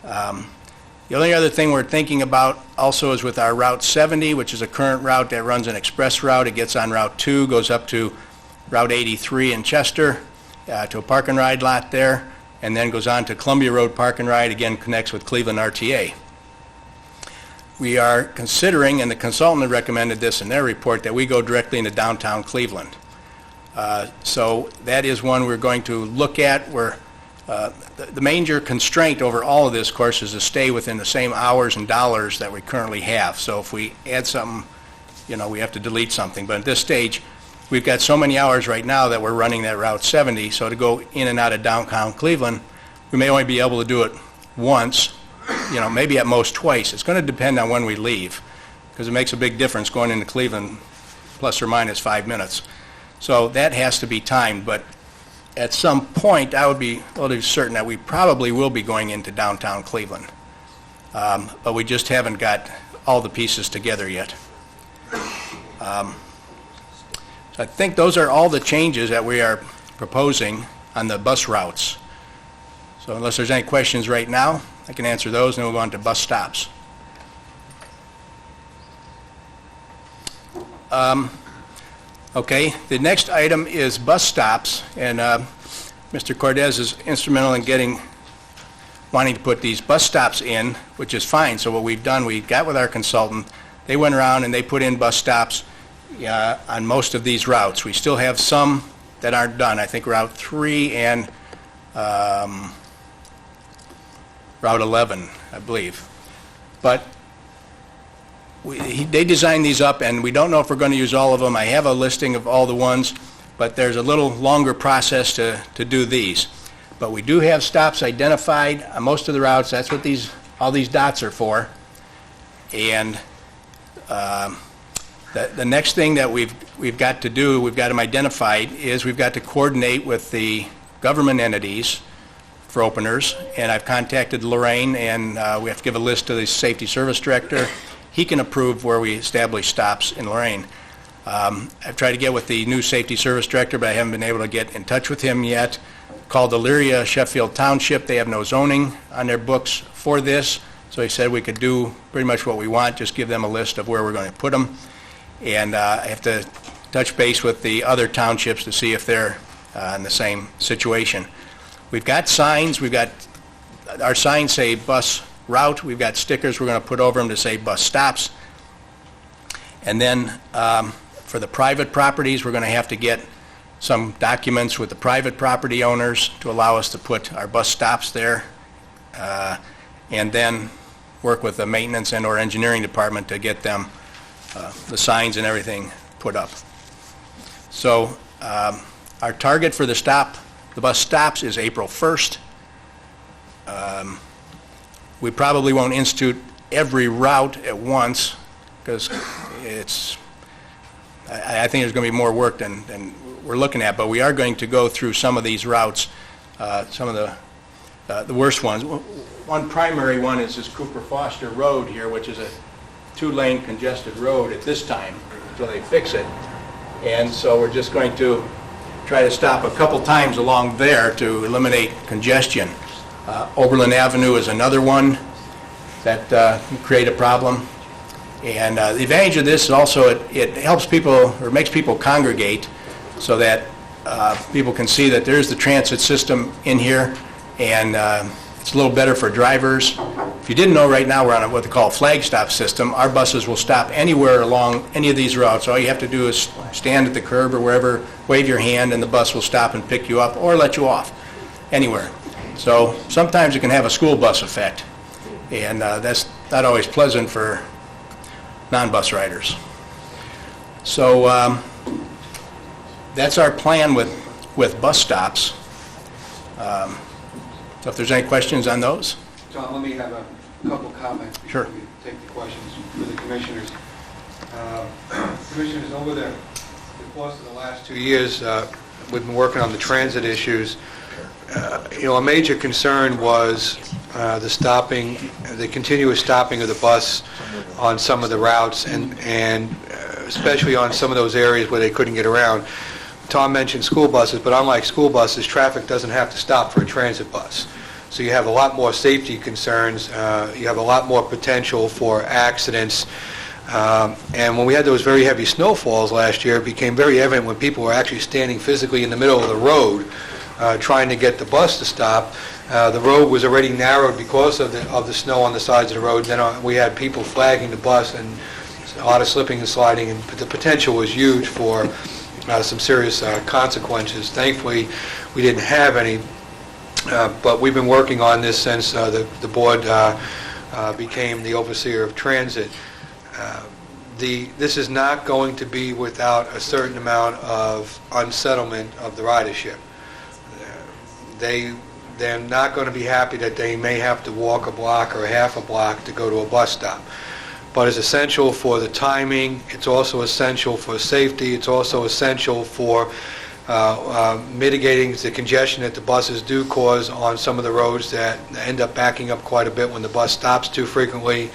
The only other thing we're thinking about also is with our Route 70, which is a current route that runs an express route. It gets on Route 2, goes up to Route 83 in Chester, to a park and ride lot there, and then goes on to Columbia Road Park and Ride, again connects with Cleveland RTA. We are considering, and the consultant had recommended this in their report, that we go directly into downtown Cleveland. So that is one we're going to look at. The major constraint over all of this, of course, is to stay within the same hours and dollars that we currently have. So if we add something, we have to delete something. But at this stage, we've got so many hours right now that we're running that Route 70. So to go in and out of downtown Cleveland, we may only be able to do it once, maybe at most twice. It's going to depend on when we leave, because it makes a big difference going into Cleveland plus or minus 5 minutes. So that has to be timed, but at some point I would be relatively certain that we probably will be going into downtown Cleveland. But we just haven't got all the pieces together yet. So I think those are all the changes that we are proposing on the bus routes. So unless there's any questions right now, I can answer those, and then we'll go on to bus stops. Okay, the next item is bus stops, and Mr. Cortez is instrumental in wanting to put these bus stops in, which is fine. So what we've done, we got with our consultant, they went around and they put in bus stops on most of these routes. We still have some that aren't done. I think Route 3 and Route 11, I believe. But they designed these up, and we don't know if we're going to use all of them. I have a listing of all the ones. but there's a little longer process to do these. But we do have stops identified on most of the routes. That's what all these dots are for. And the next thing that we've got to do, we've got them identified, is we've got to coordinate with the government entities for openers. And I've contacted Lorain, and we have to give a list to the Safety Service Director. He can approve where we establish stops in Lorain. I've tried to get with the new Safety Service Director, but I haven't been able to get in touch with him yet. Called Elyria Sheffield Township. They have no zoning on their books for this, so he said we could do pretty much what we want, just give them a list of where we're going to put them. And I have to touch base with the other townships to see if they're in the same situation. We've got signs. Our signs say bus route. We've got stickers we're going to put over them to say bus stops. And then for the private properties, we're going to have to get some documents with the private property owners to allow us to put our bus stops there, and then work with the maintenance and or engineering department to get them the signs and everything put up. So our target for the bus stops is April 1st. We probably won't institute every route at once because I think there's going to be more work than we're looking at, but we are going to go through some of these routes, some of the worst ones. One primary one is this Cooper Foster Road here, which is a 2-lane congested road at this time until they fix it. And so we're just going to try to stop a couple times along there to eliminate congestion. Oberlin Avenue is another one that can create a problem. And the advantage of this is also it helps people, or makes people congregate so that people can see that there's the transit system in here, and it's a little better for drivers. If you didn't know, right now we're on what they call a flag stop system. Our buses will stop anywhere along any of these routes. All you have to do is stand at the curb or wherever, wave your hand, and the bus will stop and pick you up or let you off anywhere. So sometimes it can have a school bus effect, and that's not always pleasant for non-bus riders. So that's our plan with bus stops. So if there's any questions on those? Tom, let me have a couple comments before Sure. we take the questions for the commissioners. Commissioners, over the course of the last 2 years, we've been working on the transit issues. A major concern was the continuous stopping of the bus on some of the routes, and especially on some of those areas where they couldn't get around. Tom mentioned school buses, but unlike school buses, traffic doesn't have to stop for a transit bus. So you have a lot more safety concerns, you have a lot more potential for accidents. And when we had those very heavy snowfalls last year, it became very evident when people were actually standing physically in the middle of the road trying to get the bus to stop. The road was already narrowed because of the snow on the sides of the road. Then we had people flagging the bus and a lot of slipping and sliding, and the potential was huge for some serious consequences. Thankfully, we didn't have any, but we've been working on this since the board became the overseer of transit. This is not going to be without a certain amount of unsettlement of the ridership. They're not going to be happy that they may have to walk a block or a half a block to go to a bus stop. But it's essential for the timing, it's also essential for safety, it's also essential for mitigating the congestion that the buses do cause on some of the roads that end up backing up quite a bit when the bus stops too frequently.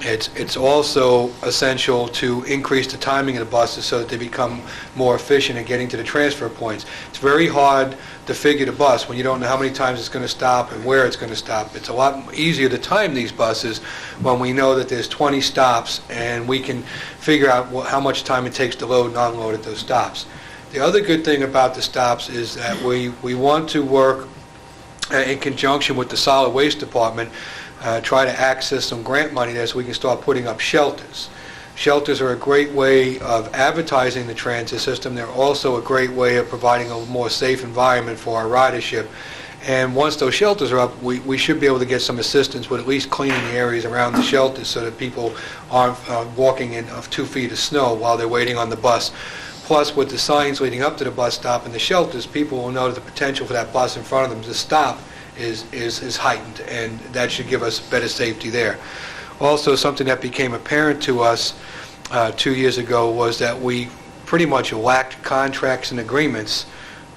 It's also essential to increase the timing of the buses so that they become more efficient at getting to the transfer points. It's very hard to figure the bus when you don't know how many times it's going to stop and where it's going to stop. It's a lot easier to time these buses when we know that there's 20 stops and we can figure out how much time it takes to load and unload at those stops. The other good thing about the stops is that we want to work in conjunction with the solid waste department, try to access some grant money there so we can start putting up shelters. Shelters are a great way of advertising the transit system. They're also a great way of providing a more safe environment for our ridership. And once those shelters are up, we should be able to get some assistance with at least cleaning the areas around the shelters so that people aren't walking in 2 feet of snow while they're waiting on the bus. plus with the signs leading up to the bus stop and the shelters, people will know that the potential for that bus in front of them to stop is heightened, and that should give us better safety there. Also, something that became apparent to us 2 years ago was that we pretty much lacked contracts and agreements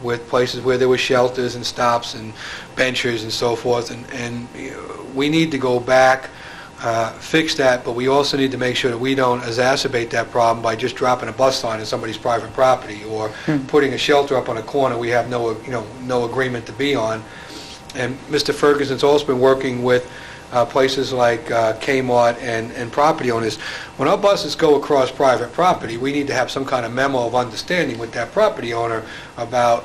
with places where there were shelters and stops and benches and so forth, and we need to go back, fix that, but we also need to make sure that we don't exacerbate that problem by just dropping a bus sign on somebody's private property or putting a shelter up on a corner we have no agreement to be on. And Mr. Ferguson's also been working with places like Kmart and property owners. When our buses go across private property, we need to have some kind of memo of understanding with that property owner about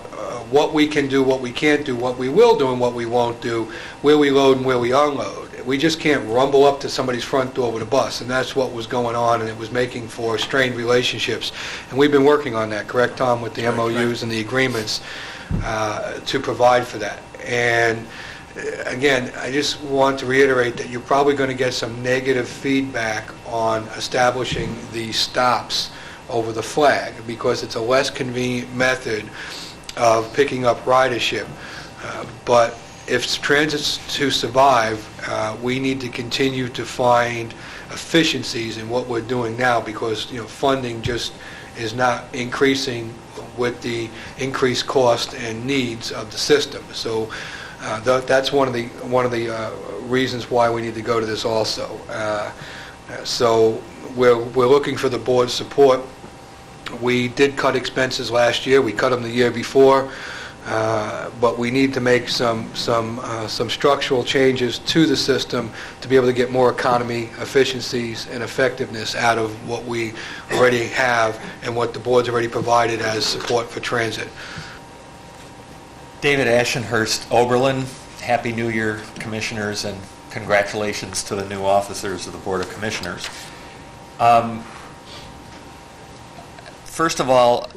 what we can do, what we can't do, what we will do and what we won't do, where we load and where we unload. We just can't rumble up to somebody's front door with a bus, and that's what was going on, and it was making for strained relationships. And we've been working on that, correct, Tom, with the MOUs and the agreements to provide for that. And again, I just want to reiterate that you're probably going to get some negative feedback on establishing these stops over the flag because it's a less convenient method of picking up ridership. But if transit's to survive, we need to continue to find efficiencies in what we're doing now because funding just is not increasing with the increased cost and needs of the system. So that's one of the reasons why we need to go to this also. So we're looking for the board's support. We did cut expenses last year. We cut them the year before, but we need to make some structural changes to the system to be able to get more economy, efficiencies, and effectiveness out of what we already have and what the board's already provided as support for transit. David Ashenhurst, Oberlin. Happy New Year, Commissioners, and congratulations to the new officers of the Board of Commissioners. First of all,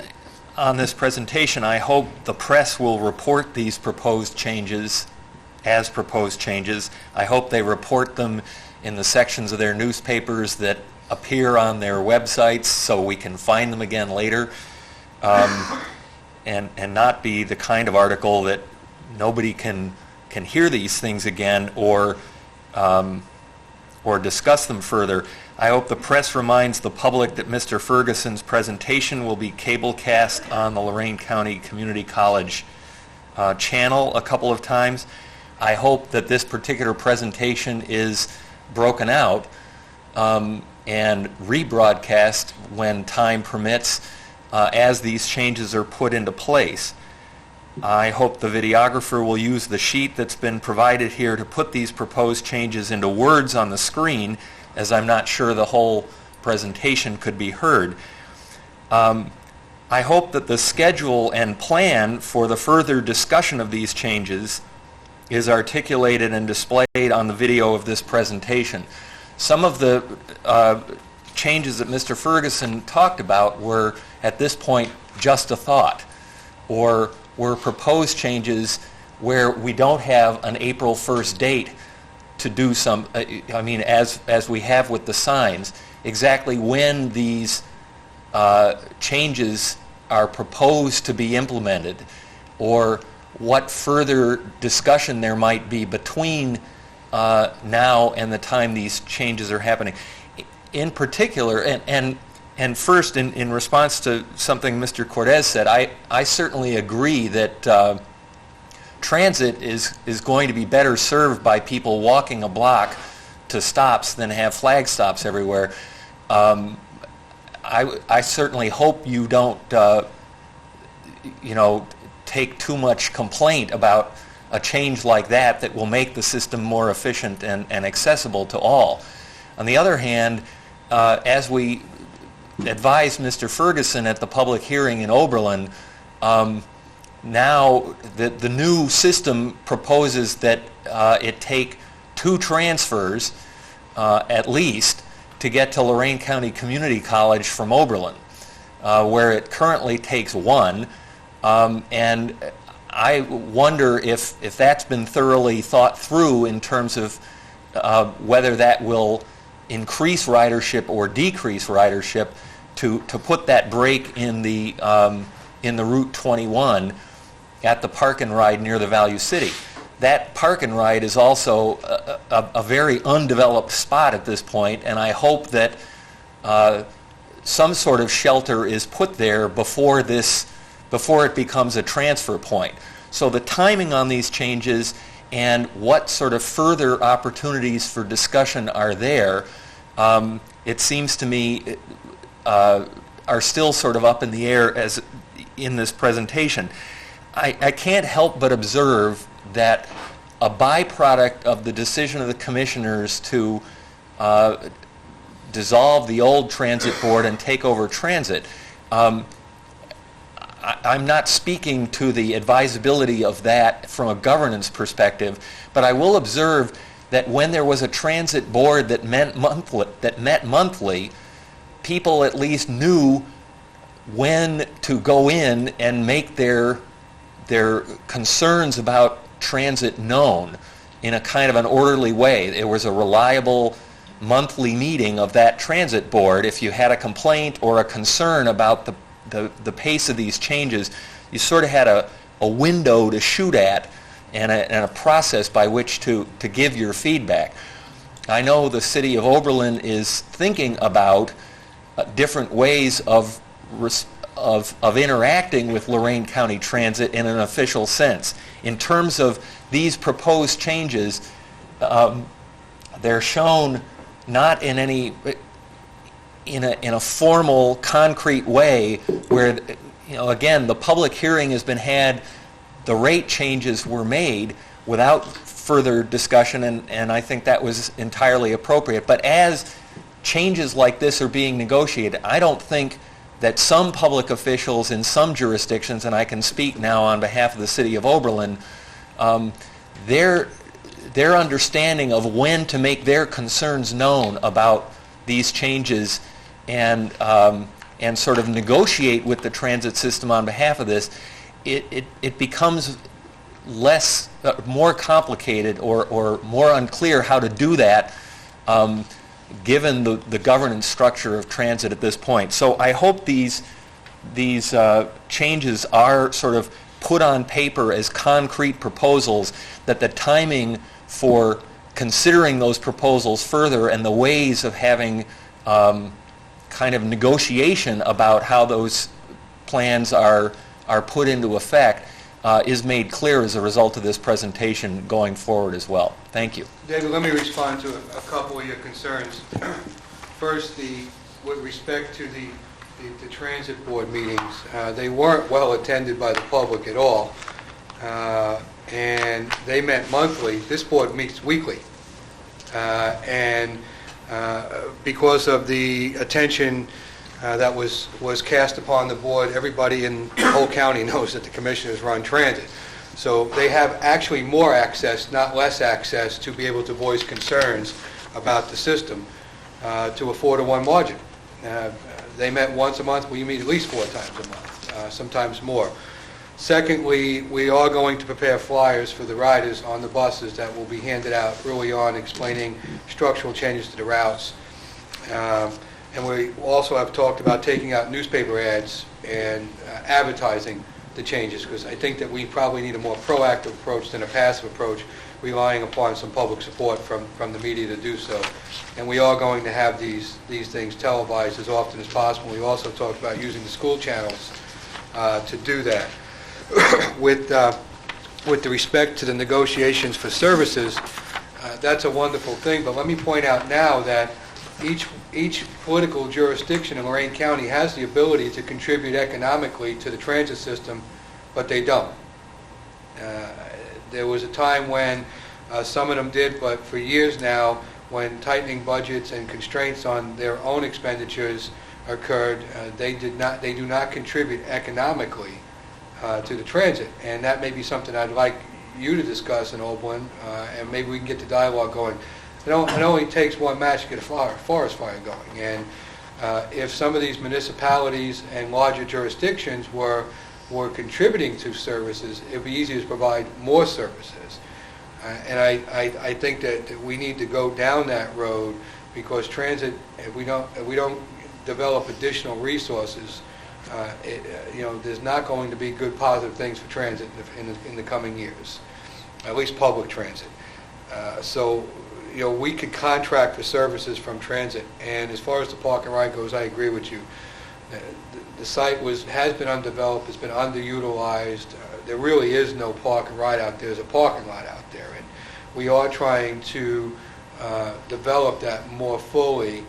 on this presentation, I hope the press will report these proposed changes as proposed changes. I hope they report them in the sections of their newspapers that appear on their websites so we can find them again later. And not be the kind of article that nobody can hear these things again or discuss them further. I hope the press reminds the public that Mr. Ferguson's presentation will be cablecast on the Lorain County Community College channel a couple of times. I hope that this particular presentation is broken out and rebroadcast when time permits as these changes are put into place. I hope the videographer will use the sheet that's been provided here to put these proposed changes into words on the screen, as I'm not sure the whole presentation could be heard. I hope that the schedule and plan for the further discussion of these changes is articulated and displayed on the video of this presentation. Some of the changes that Mr. Ferguson talked about were, at this point, just a thought, or were proposed changes where we don't have an April 1st date to do some, as we have with the signs, exactly when these changes are proposed to be implemented, or what further discussion there might be between now and the time these changes are happening. In particular, and first, in response to something Mr. Cortez said, I certainly agree that transit is going to be better served by people walking a block to stops than have flag stops everywhere. I certainly hope you don't, take too much complaint about a change like that will make the system more efficient and accessible to all. On the other hand, as we advised Mr. Ferguson at the public hearing in Oberlin, now the new system proposes that it take 2 transfers at least to get to Lorain County Community College from Oberlin, where it currently takes 1. And I wonder if that's been thoroughly thought through in terms of whether that will increase ridership or decrease ridership to put that break in the Route 21 at the Park and Ride near the Value City. That Park and Ride is also a very undeveloped spot at this point, and I hope that some sort of shelter is put there before it becomes a transfer point. So the timing on these changes and what sort of further opportunities for discussion are there, it seems to me are still sort of up in the air as in this presentation. I can't help but observe that a byproduct of the decision of the commissioners to dissolve the old transit board and take over transit, I'm not speaking to the advisability of that from a governance perspective, but I will observe that when there was a transit board that met monthly, people at least knew when to go in and make their concerns about transit known in a kind of an orderly way. There was a reliable monthly meeting of that transit board. If you had a complaint or a concern about the pace of these changes, you sort of had a window to shoot at and a process by which to give your feedback. I know the city of Oberlin is thinking about different ways of interacting with Lorain County Transit in an official sense. In terms of these proposed changes, they're shown not in any in a formal, concrete way where, again, the public hearing has been had, the rate changes were made without further discussion, and I think that was entirely appropriate. But as changes like this are being negotiated, I don't think that some public officials in some jurisdictions, and I can speak now on behalf of the city of Oberlin, their understanding of when to make their concerns known about these changes and sort of negotiate with the transit system on behalf of this, it becomes more complicated or more unclear how to do that given the governance structure of transit at this point. So I hope these changes are sort of put on paper as concrete proposals, that the timing for considering those proposals further and the ways of having kind of negotiation about how those plans are put into effect is made clear as a result of this presentation going forward as well. Thank you. David, let me respond to a couple of your concerns. First, with respect to the transit board meetings, they weren't well attended by the public at all, and they met monthly. This board meets weekly, and because of the attention that was cast upon the board, everybody in the whole county knows that the commissioners run transit. So they have actually more access, not less access, to be able to voice concerns about the system to a 4-to-1 margin. They met once a month. We meet at least 4 times a month, sometimes more. Secondly, we are going to prepare flyers for the riders on the buses that will be handed out early on explaining structural changes to the routes. And we also have talked about taking out newspaper ads and advertising the changes, because I think that we probably need a more proactive approach than a passive approach, relying upon some public support from the media to do so. And we are going to have these things televised as often as possible. We also talked about using the school channels to do that. With the respect to the negotiations for services, that's a wonderful thing, but let me point out now that each political jurisdiction in Lorain County has the ability to contribute economically to the transit system, but they don't. There was a time when some of them did, but for years now, when tightening budgets and constraints on their own expenditures occurred, they do not contribute economically to the transit, and that may be something I'd like you to discuss in Oberlin, and maybe we can get the dialogue going. It only takes one match to get a forest fire going, and if some of these municipalities and larger jurisdictions were contributing to services, it would be easier to provide more services. And I think that we need to go down that road, because transit, if we don't develop additional resources, there's not going to be good positive things for transit in the coming years, at least public transit. So we could contract for services from transit. And as far as the park and ride goes, I agree with you. The site has been undeveloped, it's been underutilized. There really is no park and ride out there. There's a parking lot out there. And we are trying to develop that more fully.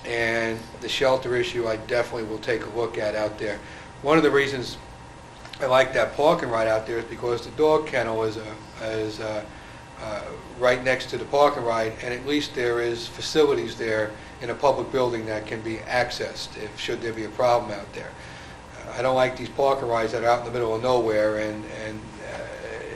And the shelter issue I definitely will take a look at out there. One of the reasons I like that park and ride out there is because the dog kennel is right next to the park and ride, and at least there is facilities there in a public building that can be accessed should there be a problem out there. I don't like these park and rides that are out in the middle of nowhere, and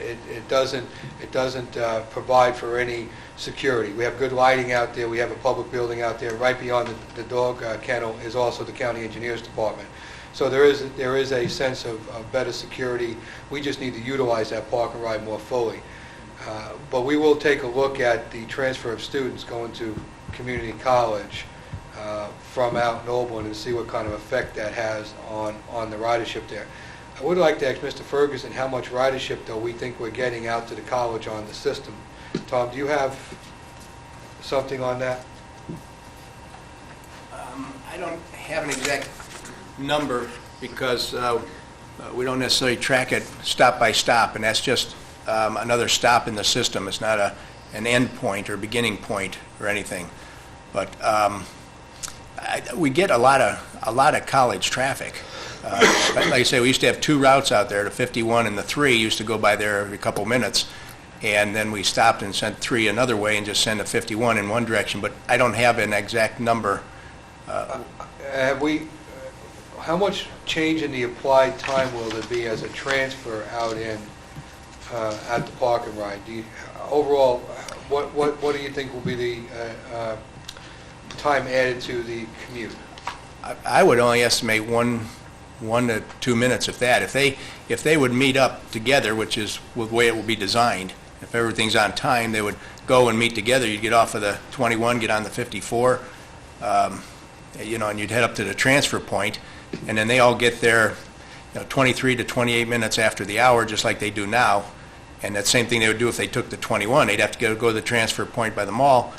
it doesn't provide for any security. We have good lighting out there. We have a public building out there. Right beyond the dog kennel is also the county engineers department. So there is a sense of better security. We just need to utilize that park and ride more fully. But we will take a look at the transfer of students going to community college from out in Oberlin and see what kind of effect that has on the ridership there. I would like to ask Mr. Ferguson how much ridership, though, we think we're getting out to the college on the system. Tom, do you have something on that? I don't have an exact number because we don't necessarily track it stop by stop, and that's just another stop in the system. It's not an end point or beginning point or anything. But we get a lot of college traffic. Like I say, we used to have 2 routes out there. The 51 and the 3 used to go by there every couple minutes, and then we stopped and sent 3 another way and just send the 51 in one direction. But I don't have an exact number. How much change in the applied time will there be as a transfer out in at the park and ride? Overall, what do you think will be the time added to the commute? I would only estimate 1 to 2 minutes, if that. If they would meet up together, which is the way it will be designed, if everything's on time, they would go and meet together. You'd get off of the 21, get on the 54, and you'd head up to the transfer point, and then they all get there 23 to 28 minutes after the hour, just like they do now. And that same thing they would do if they took the 21. They'd have to go to the transfer point by the mall,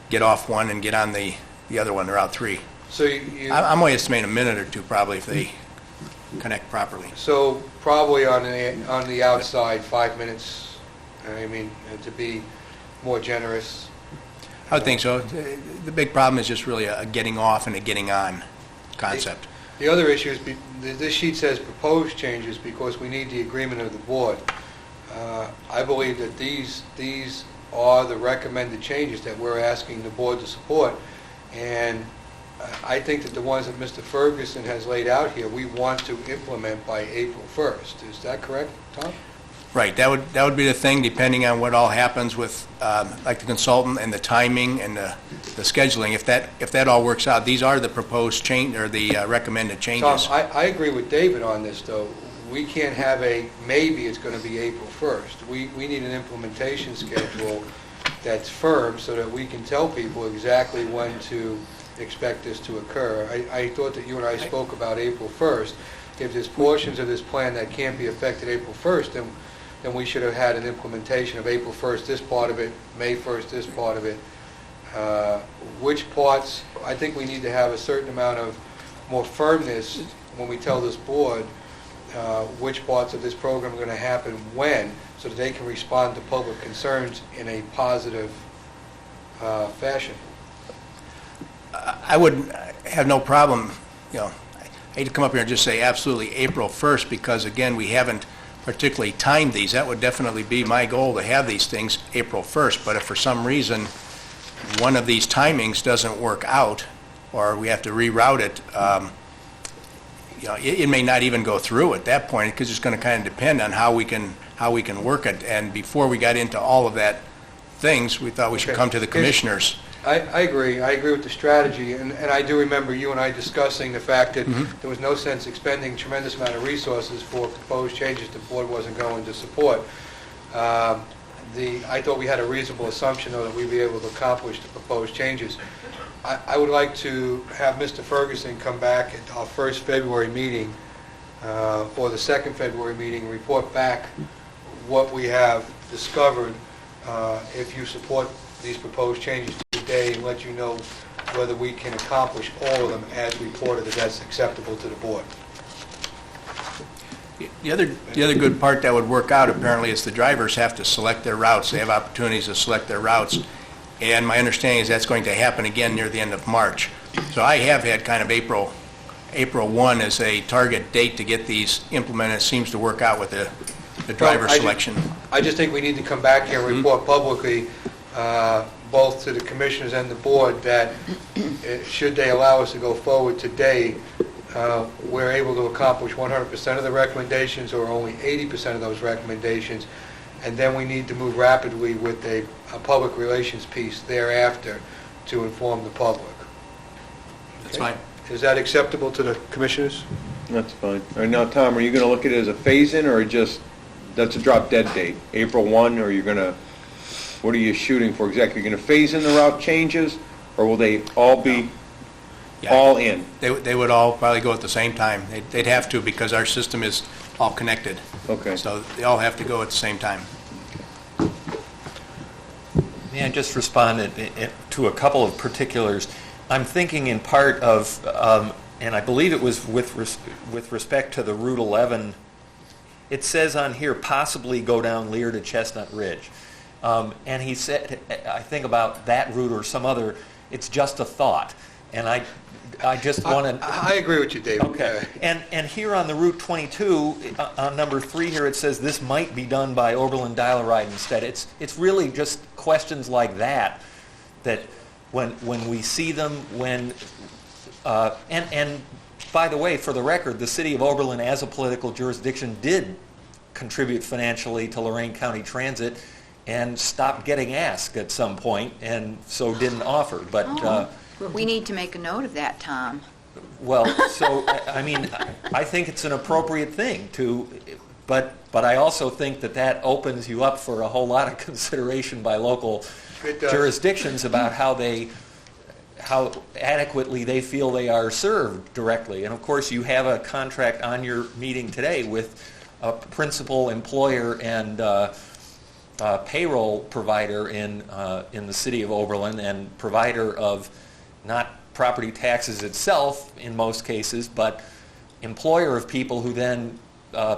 get off one, and get on the other one, Route 3. So I'm only estimating a minute or two probably if they connect properly. So probably on the outside, 5 minutes, I mean, to be more generous. I would think so. The big problem is just really a getting off and a getting on concept. The other issue is this sheet says proposed changes because we need the agreement of the board. I believe that these are the recommended changes that we're asking the board to support, and I think that the ones that Mr. Ferguson has laid out here, we want to implement by April 1st. Is that correct, Tom? Right. That would be the thing, depending on what all happens with, like the consultant and the timing and the scheduling. If that all works out, these are the proposed change or the recommended changes. Tom, I agree with David on this, though. We can't have maybe it's going to be April 1st. We need an implementation schedule that's firm so that we can tell people exactly when to expect this to occur. I thought that you and I spoke about April 1st. If there's portions of this plan that can't be affected April 1st, then we should have had an implementation of April 1st, this part of it, May 1st, this part of it. Which parts, I think we need to have a certain amount of more firmness when we tell this board which parts of this program are going to happen when, so that they can respond to public concerns in a positive fashion. I would have no problem, I hate to come up here and just say absolutely April 1st because, again, we haven't particularly timed these. That would definitely be my goal, to have these things April 1st. But if for some reason one of these timings doesn't work out or we have to reroute it, it may not even go through at that point because it's going to kind of depend on how we can work it. And before we got into all of that things, we thought we should come to the commissioners. I agree. I agree with the strategy, and I do remember you and I discussing the fact that there was no sense expending a tremendous amount of resources for proposed changes the board wasn't going to support. I thought we had a reasonable assumption, though, that we'd be able to accomplish the proposed changes. I would like to have Mr. Ferguson come back at our first February meeting, or the second February meeting, and report back what we have discovered, if you support these proposed changes today, and let you know whether we can accomplish all of them as reported, if that's acceptable to the board. The other good part that would work out apparently is the drivers have to select their routes. They have opportunities to select their routes. And my understanding is that's going to happen again near the end of March. So I have had kind of April 1 as a target date to get these implemented. It seems to work out with the driver selection. I just think we need to come back here and report publicly, both to the commissioners and the board, that should they allow us to go forward today, we're able to accomplish 100% of the recommendations or only 80% of those recommendations, and then we need to move rapidly with a public relations piece thereafter to inform the public. That's fine. Is that acceptable to the commissioners? That's fine. All right, now, Tom, are you going to look at it as a phase-in, or just, that's a drop-dead date, April 1, or you're going to, what are you shooting for exactly? You're going to phase in the route changes, or will they all be all in? They would all probably go at the same time. They'd have to, because our system is all connected. Okay. So they all have to go at the same time. May I just respond to a couple of particulars? I'm thinking in part of, and I believe it was with respect to the Route 11, it says on here, possibly go down Lear to Chestnut Ridge. And he said, I think about that route or some other, it's just a thought. And I just want to... I agree with you, David. Okay. And here on the Route 22, on number 3 here, it says this might be done by Oberlin Dial-A-Ride instead. It's really just questions like that when we see them, and by the way, for the record, the city of Oberlin as a political jurisdiction did contribute financially to Lorain County Transit and stopped getting asked at some point, and so didn't offer. But we need to make a note of that, Tom. well, so I mean, I think it's an appropriate thing to, but I also think that opens you up for a whole lot of consideration by local jurisdictions about how adequately they feel they are served directly. And of course, you have a contract on your meeting today with a principal employer and payroll provider in the city of Oberlin, and provider of not property taxes itself in most cases, but employer of people who then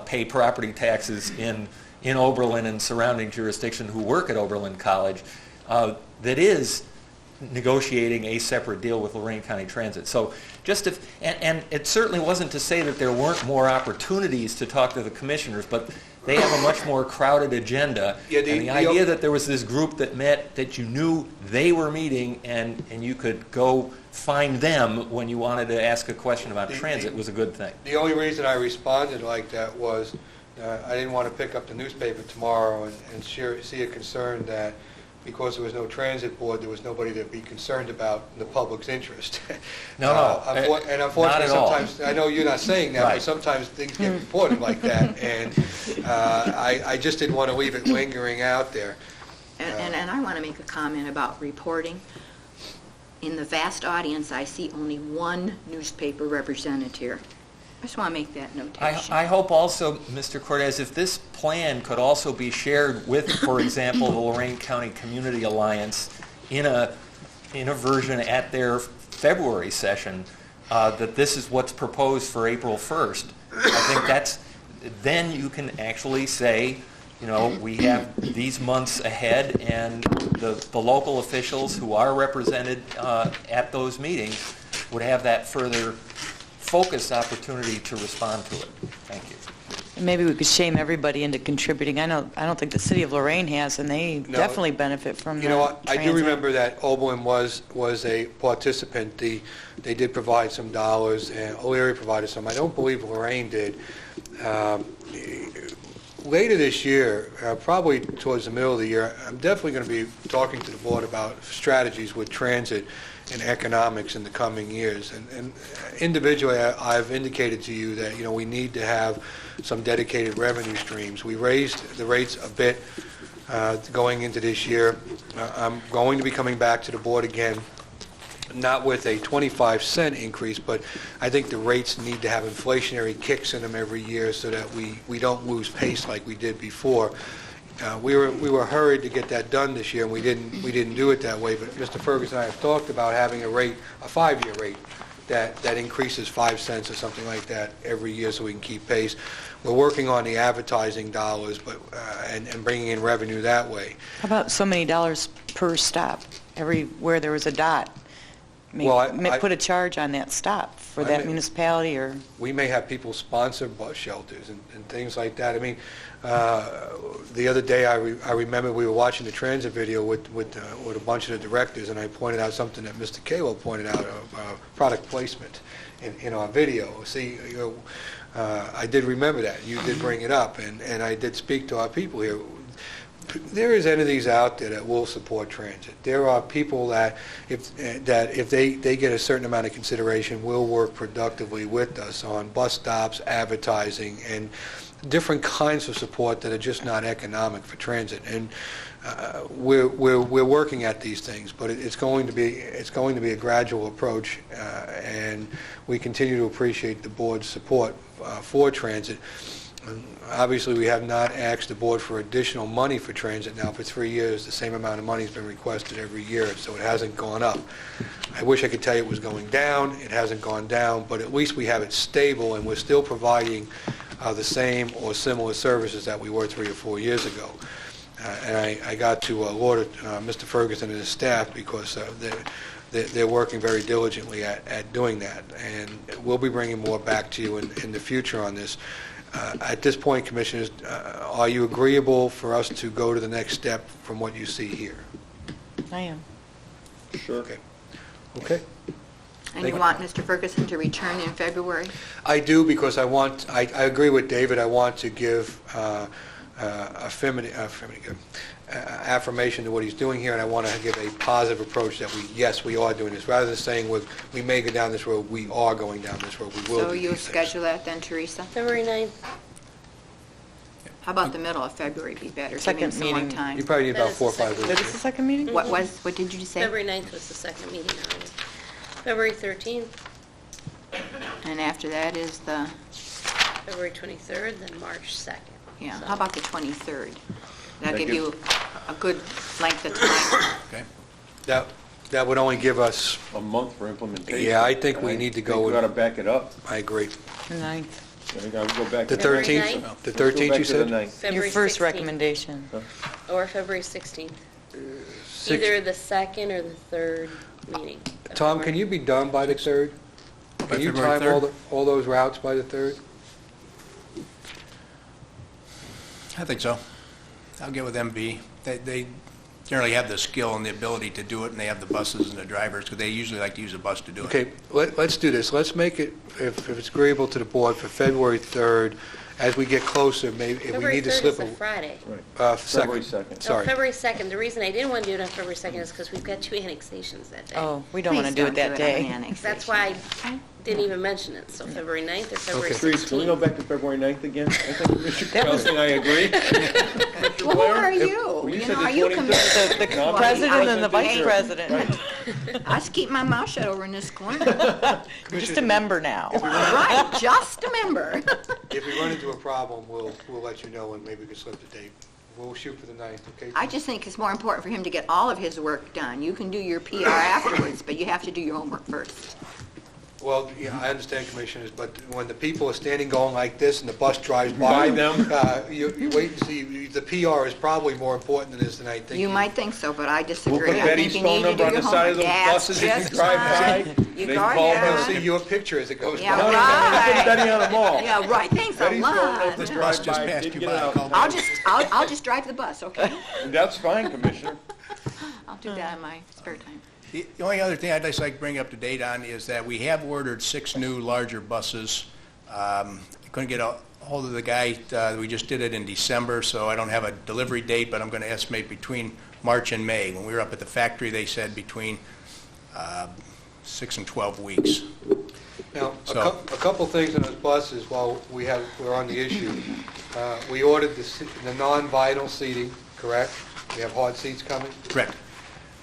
pay property taxes in Oberlin and surrounding jurisdiction who work at Oberlin College, that is negotiating a separate deal with Lorain County Transit. So just and it certainly wasn't to say that there weren't more opportunities to talk to the commissioners, but they have a much more crowded agenda. Yeah, and the idea that there was this group that met, that you knew they were meeting, and you could go find them when you wanted to ask a question about transit was a good thing. The only reason I responded like that was I didn't want to pick up the newspaper tomorrow and see a concern that because there was no transit board, there was nobody to be concerned about the public's interest. No, and unfortunately, not at all. sometimes, I know you're not saying that, Right. but sometimes things get reported like that, and I just didn't want to leave it lingering out there. And I want to make a comment about reporting. In the vast audience, I see only one newspaper represented here. I just want to make that notation. I hope also, Mr. Cortez, if this plan could also be shared with, for example, the Lorain County Community Alliance in a version at their February session, that this is what's proposed for April 1st. I think then you can actually say, we have these months ahead, and the local officials who are represented at those meetings would have that further focused opportunity to respond to it. Thank you. And maybe we could shame everybody into contributing. I don't think the city of Lorain has, and they definitely benefit from You know what? I do remember that Oberlin was a participant. They did provide some dollars, and O'Leary provided some. I don't believe Lorain did. Later this year, probably towards the middle of the year, I'm definitely going to be talking to the board about strategies with transit and economics in the coming years. And individually, I've indicated to you that we need to have some dedicated revenue streams. We raised the rates a bit going into this year. I'm going to be coming back to the board again, not with a 25-cent increase, but I think the rates need to have inflationary kicks in them every year so that we don't lose pace like we did before. We were hurried to get that done this year, and we didn't do it that way. But Mr. Ferguson and I have talked about having a 5-year rate that increases 5 cents or something like that every year so we can keep pace. We're working on the advertising dollars, but and bringing in revenue that way. How about so many dollars per stop? Everywhere there was a dot. Put a charge on that stop for that municipality, or we may have people sponsor bus shelters and things like that. I mean, the other day I remember we were watching the transit video with a bunch of the directors, and I pointed out something that Mr. Kalo pointed out of product placement in our video. See, I did remember that. You did bring it up, and I did speak to our people here. There is entities out there that will support transit. There are people that if they get a certain amount of consideration, will work productively with us on bus stops, advertising, and different kinds of support that are just not economic for transit. And we're working at these things, but it's going to be a gradual approach, and we continue to appreciate the board's support for transit. Obviously, we have not asked the board for additional money for transit now for 3 years. The same amount of money has been requested every year, so it hasn't gone up. I wish I could tell you it was going down. It hasn't gone down, but at least we have it stable, and we're still providing the same or similar services that we were 3 or 4 years ago. And I got to laud Mr. Ferguson and his staff because they're working very diligently at doing that. And we'll be bringing more back to you in the future on this. At this point, Commissioners, are you agreeable for us to go to the next step from what you see here? I am. Sure. Okay. And you want Mr. Ferguson to return in February? I do, because I agree with David. I want to give affirmation to what he's doing here, and I want to give a positive approach that we are doing this. Rather than saying we may go down this road, we are going down this road. We will. So you'll schedule that then, Teresa? February 9th. How about the middle of February be better? Second Give him some more meeting. time. You probably need about That is 4 or the 5 second weeks. Is this the second meeting? What did you say? February 9th was the second meeting already. February 13th, And after that is the, February 23rd, then March 2nd. yeah, So- how about the 23rd? That'll That give you a good length of time. Okay. That would only give us, A month for implementation. yeah, I think we need to go We got to with, back it up. I agree. The 9th. I think I would go back The to February 13th? 9th? The Let's go 13th, back you to the said? 9th. Your February first 16th. recommendation. Or February 16th. Six- Either the second or the third meeting. of Tom, March. can you be done by the 3rd? By Can you February time 3rd? all those routes by the 3rd? I think so. I'll get with MV. They generally have the skill and the ability to do it, and they have the buses and the drivers, because they usually like to use a bus to do it. Okay, let's do this. Let's make it, if it's agreeable to the board, for February 3rd. As we get closer, maybe if we February need to 3rd slip is a Friday. February 2nd. No, Sorry. February 2nd. The reason I didn't want to do it on February 2nd is because we've got 2 annexations that day. Oh, we don't want to Please do don't it that on day. annexation. That's why I didn't even mention it. So February 9th or February Okay. 16th. Teresa, can we go back to February 9th again? I think Mr. Krause and I agree. Well, who are you? Well, you You said know, the are you 23rd. committed? The No, I'm president and the Right. vice president. I just keep my mouth shut over in this corner. Just a member now. Right, just a member. If we run into a problem, we'll let you know, and maybe we can slip the date. We'll shoot for the 9th, okay? I just think it's more important for him to get all of his work done. You can do your PR afterwards, but you have to do your homework first. Well, yeah, I understand, Commissioners, but when the people are standing going like this and the bus drives by By them. you wait and see. The PR is probably more important than this tonight. You might think so, but I We'll disagree. put I Betty's think you phone need to number do on your the side of homework. those That's buses as you just drive fine. by. You They go call I ahead. want to see your picture as it goes Yeah, by. No, right. put Betty on them all. Yeah, right, thanks a Betty's phone lot. number This drive bus just by, passed didn't you get by. out. Call I'll just drive the bus, okay? That's fine, Commissioner. I'll do that in my spare time. The only other thing I'd just like to bring up to date on is that we have ordered 6 new larger buses. Couldn't get a hold of the guy. We just did it in December, so I don't have a delivery date, but I'm going to estimate between March and May. When we were up at the factory, they said between 6 and 12 weeks. Now, So- a couple things on those buses while we're on the issue. We ordered the non-vinyl seating correct? We have hard seats coming? Correct.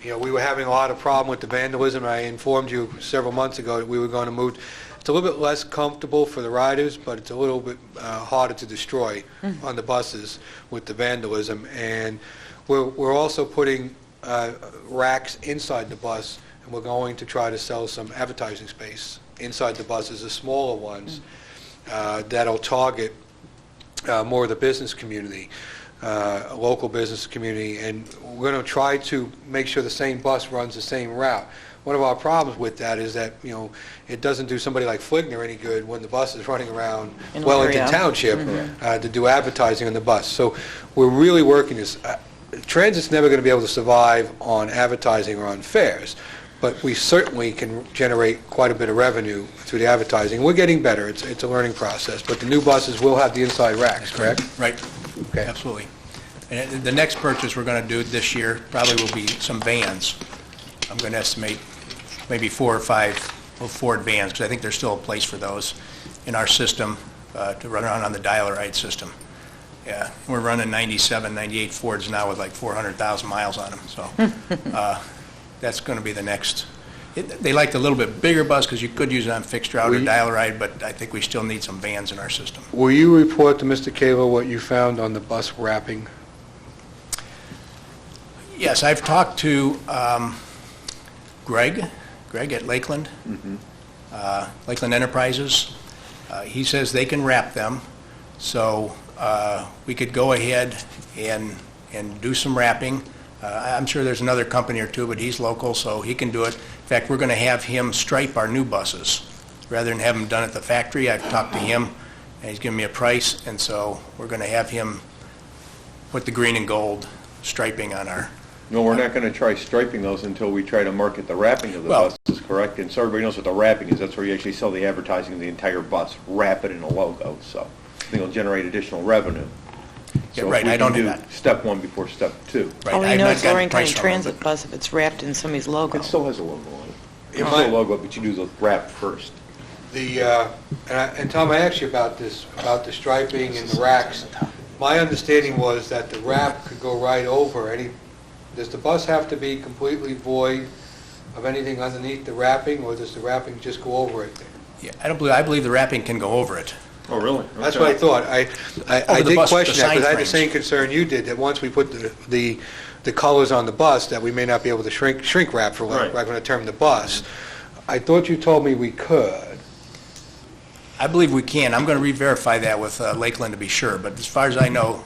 You know, we were having a lot of problem with the vandalism. I informed you several months ago that we were going to move. It's a little bit less comfortable for the riders, but it's a little bit harder to destroy on the buses with the vandalism. And we're also putting racks inside the bus, and we're going to try to sell some advertising space inside the buses, the smaller ones, that'll target more of the business community, local business community, and we're going to try to make sure the same bus runs the same route. One of our problems with that is that, you know, it doesn't do somebody like Fligner any good when the bus is running around Wellington Township to do advertising on the bus. So we're really working this. Transit's never going to be able to survive on advertising or on fares, but we certainly can generate quite a bit of revenue through the advertising. We're getting better. It's a learning process, but the new buses will have the inside racks, correct? Right. Okay. Absolutely. And the next purchase we're going to do this year probably will be some vans. I'm going to estimate maybe 4 or 5 Ford vans, because I think there's still a place for those in our system to run around on the dial-a-ride system. Yeah, we're running 97, 98 Fords now with like 400,000 miles on them. So that's going to be the next. They like the little bit bigger bus because you could use it on fixed route or dial-a-ride, but I think we still need some vans in our system. Will you report to Mr. Kalo what you found on the bus wrapping? Yes, I've talked to Greg at Lakeland, Lakeland Enterprises. He says they can wrap them, so we could go ahead and do some wrapping. I'm sure there's another company or two, but he's local, so he can do it. In fact, we're going to have him stripe our new buses. Rather than have them done at the factory, I've talked to him, and he's given me a price, and so we're going to have him put the green and gold striping on our... No, we're not going to try striping those until we try to market the wrapping of the buses, correct? And so everybody knows what the wrapping is. That's where you actually sell the advertising of the entire bus, wrap it in a logo. So I think it'll generate additional revenue. So right, I don't do that. Step 1 before step 2. Right, All we know is Lorain County Transit bus if it's wrapped in somebody's logo. It still has a logo on it. It's still a logo, but you do the wrap first. And Tom, I asked you about this, about the striping and the racks. My understanding was that the wrap could go right over any. Does the bus have to be completely void of anything underneath the wrapping, or does the wrapping just go over it? Yeah, I believe the wrapping can go over it. Oh, really? Okay. That's what I thought. I did question that because I had the same concern you did, that once we put the colors on the bus, that we may not be able to shrink wrap, for lack of a term, the bus. I thought you told me we could. I believe we can. I'm going to re-verify that with Lakeland to be sure, but as far as I know,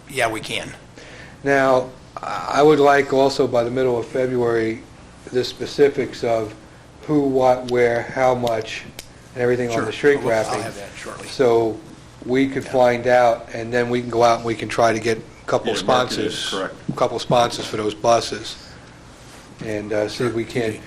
yeah, we can. Now, I would like also by the middle of February the specifics of who, what, where, how much, and everything on the shrink wrapping. I'll have that shortly. So we could find out, and then we can go out and we can try to get a couple of sponsors, for those buses, and see if we can.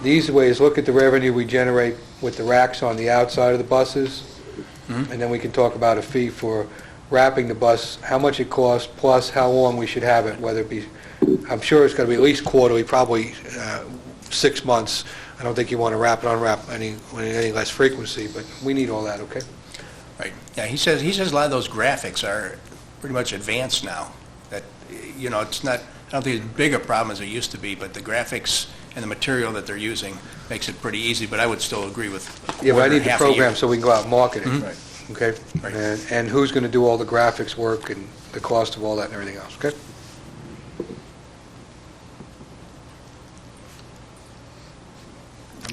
The easy way is look at the revenue we generate with the racks on the outside of the buses, and then we can talk about a fee for wrapping the bus, how much it costs, plus how long we should have it, whether it be, I'm sure it's going to be at least quarterly, probably 6 months. I don't think you want to wrap and unwrap any less frequency, but we need all that, okay? Right. Yeah, he says a lot of those graphics are pretty much advanced now. That, you know, it's not, I don't think it's as big a problem as it used to be, but the graphics and the material that they're using makes it pretty easy, but I would still agree with... Yeah, but I need the program so we can go out and market it. Right. Okay? Right. And who's going to do all the graphics work and the cost of all that and everything else, okay?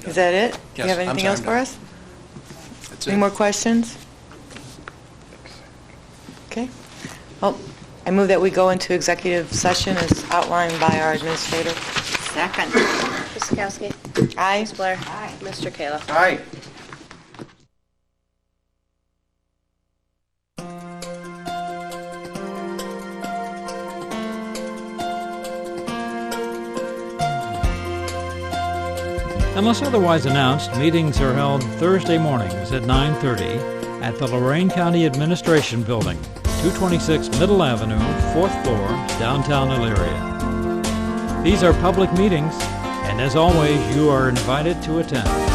Is that it? Yes, Do you have anything else for us? That's Any it. more questions? Okay. Well, I move that we go into executive session as outlined by our administrator. Second. Ms. Kowski? Aye. Ms. Blair? Aye. Mr. Kayla? Aye. Unless otherwise announced, meetings are held Thursday mornings at 9:30 at the Lorain County Administration Building, 226 Middle Avenue, 4th floor, downtown Elyria. These are public meetings, and as always, you are invited to attend.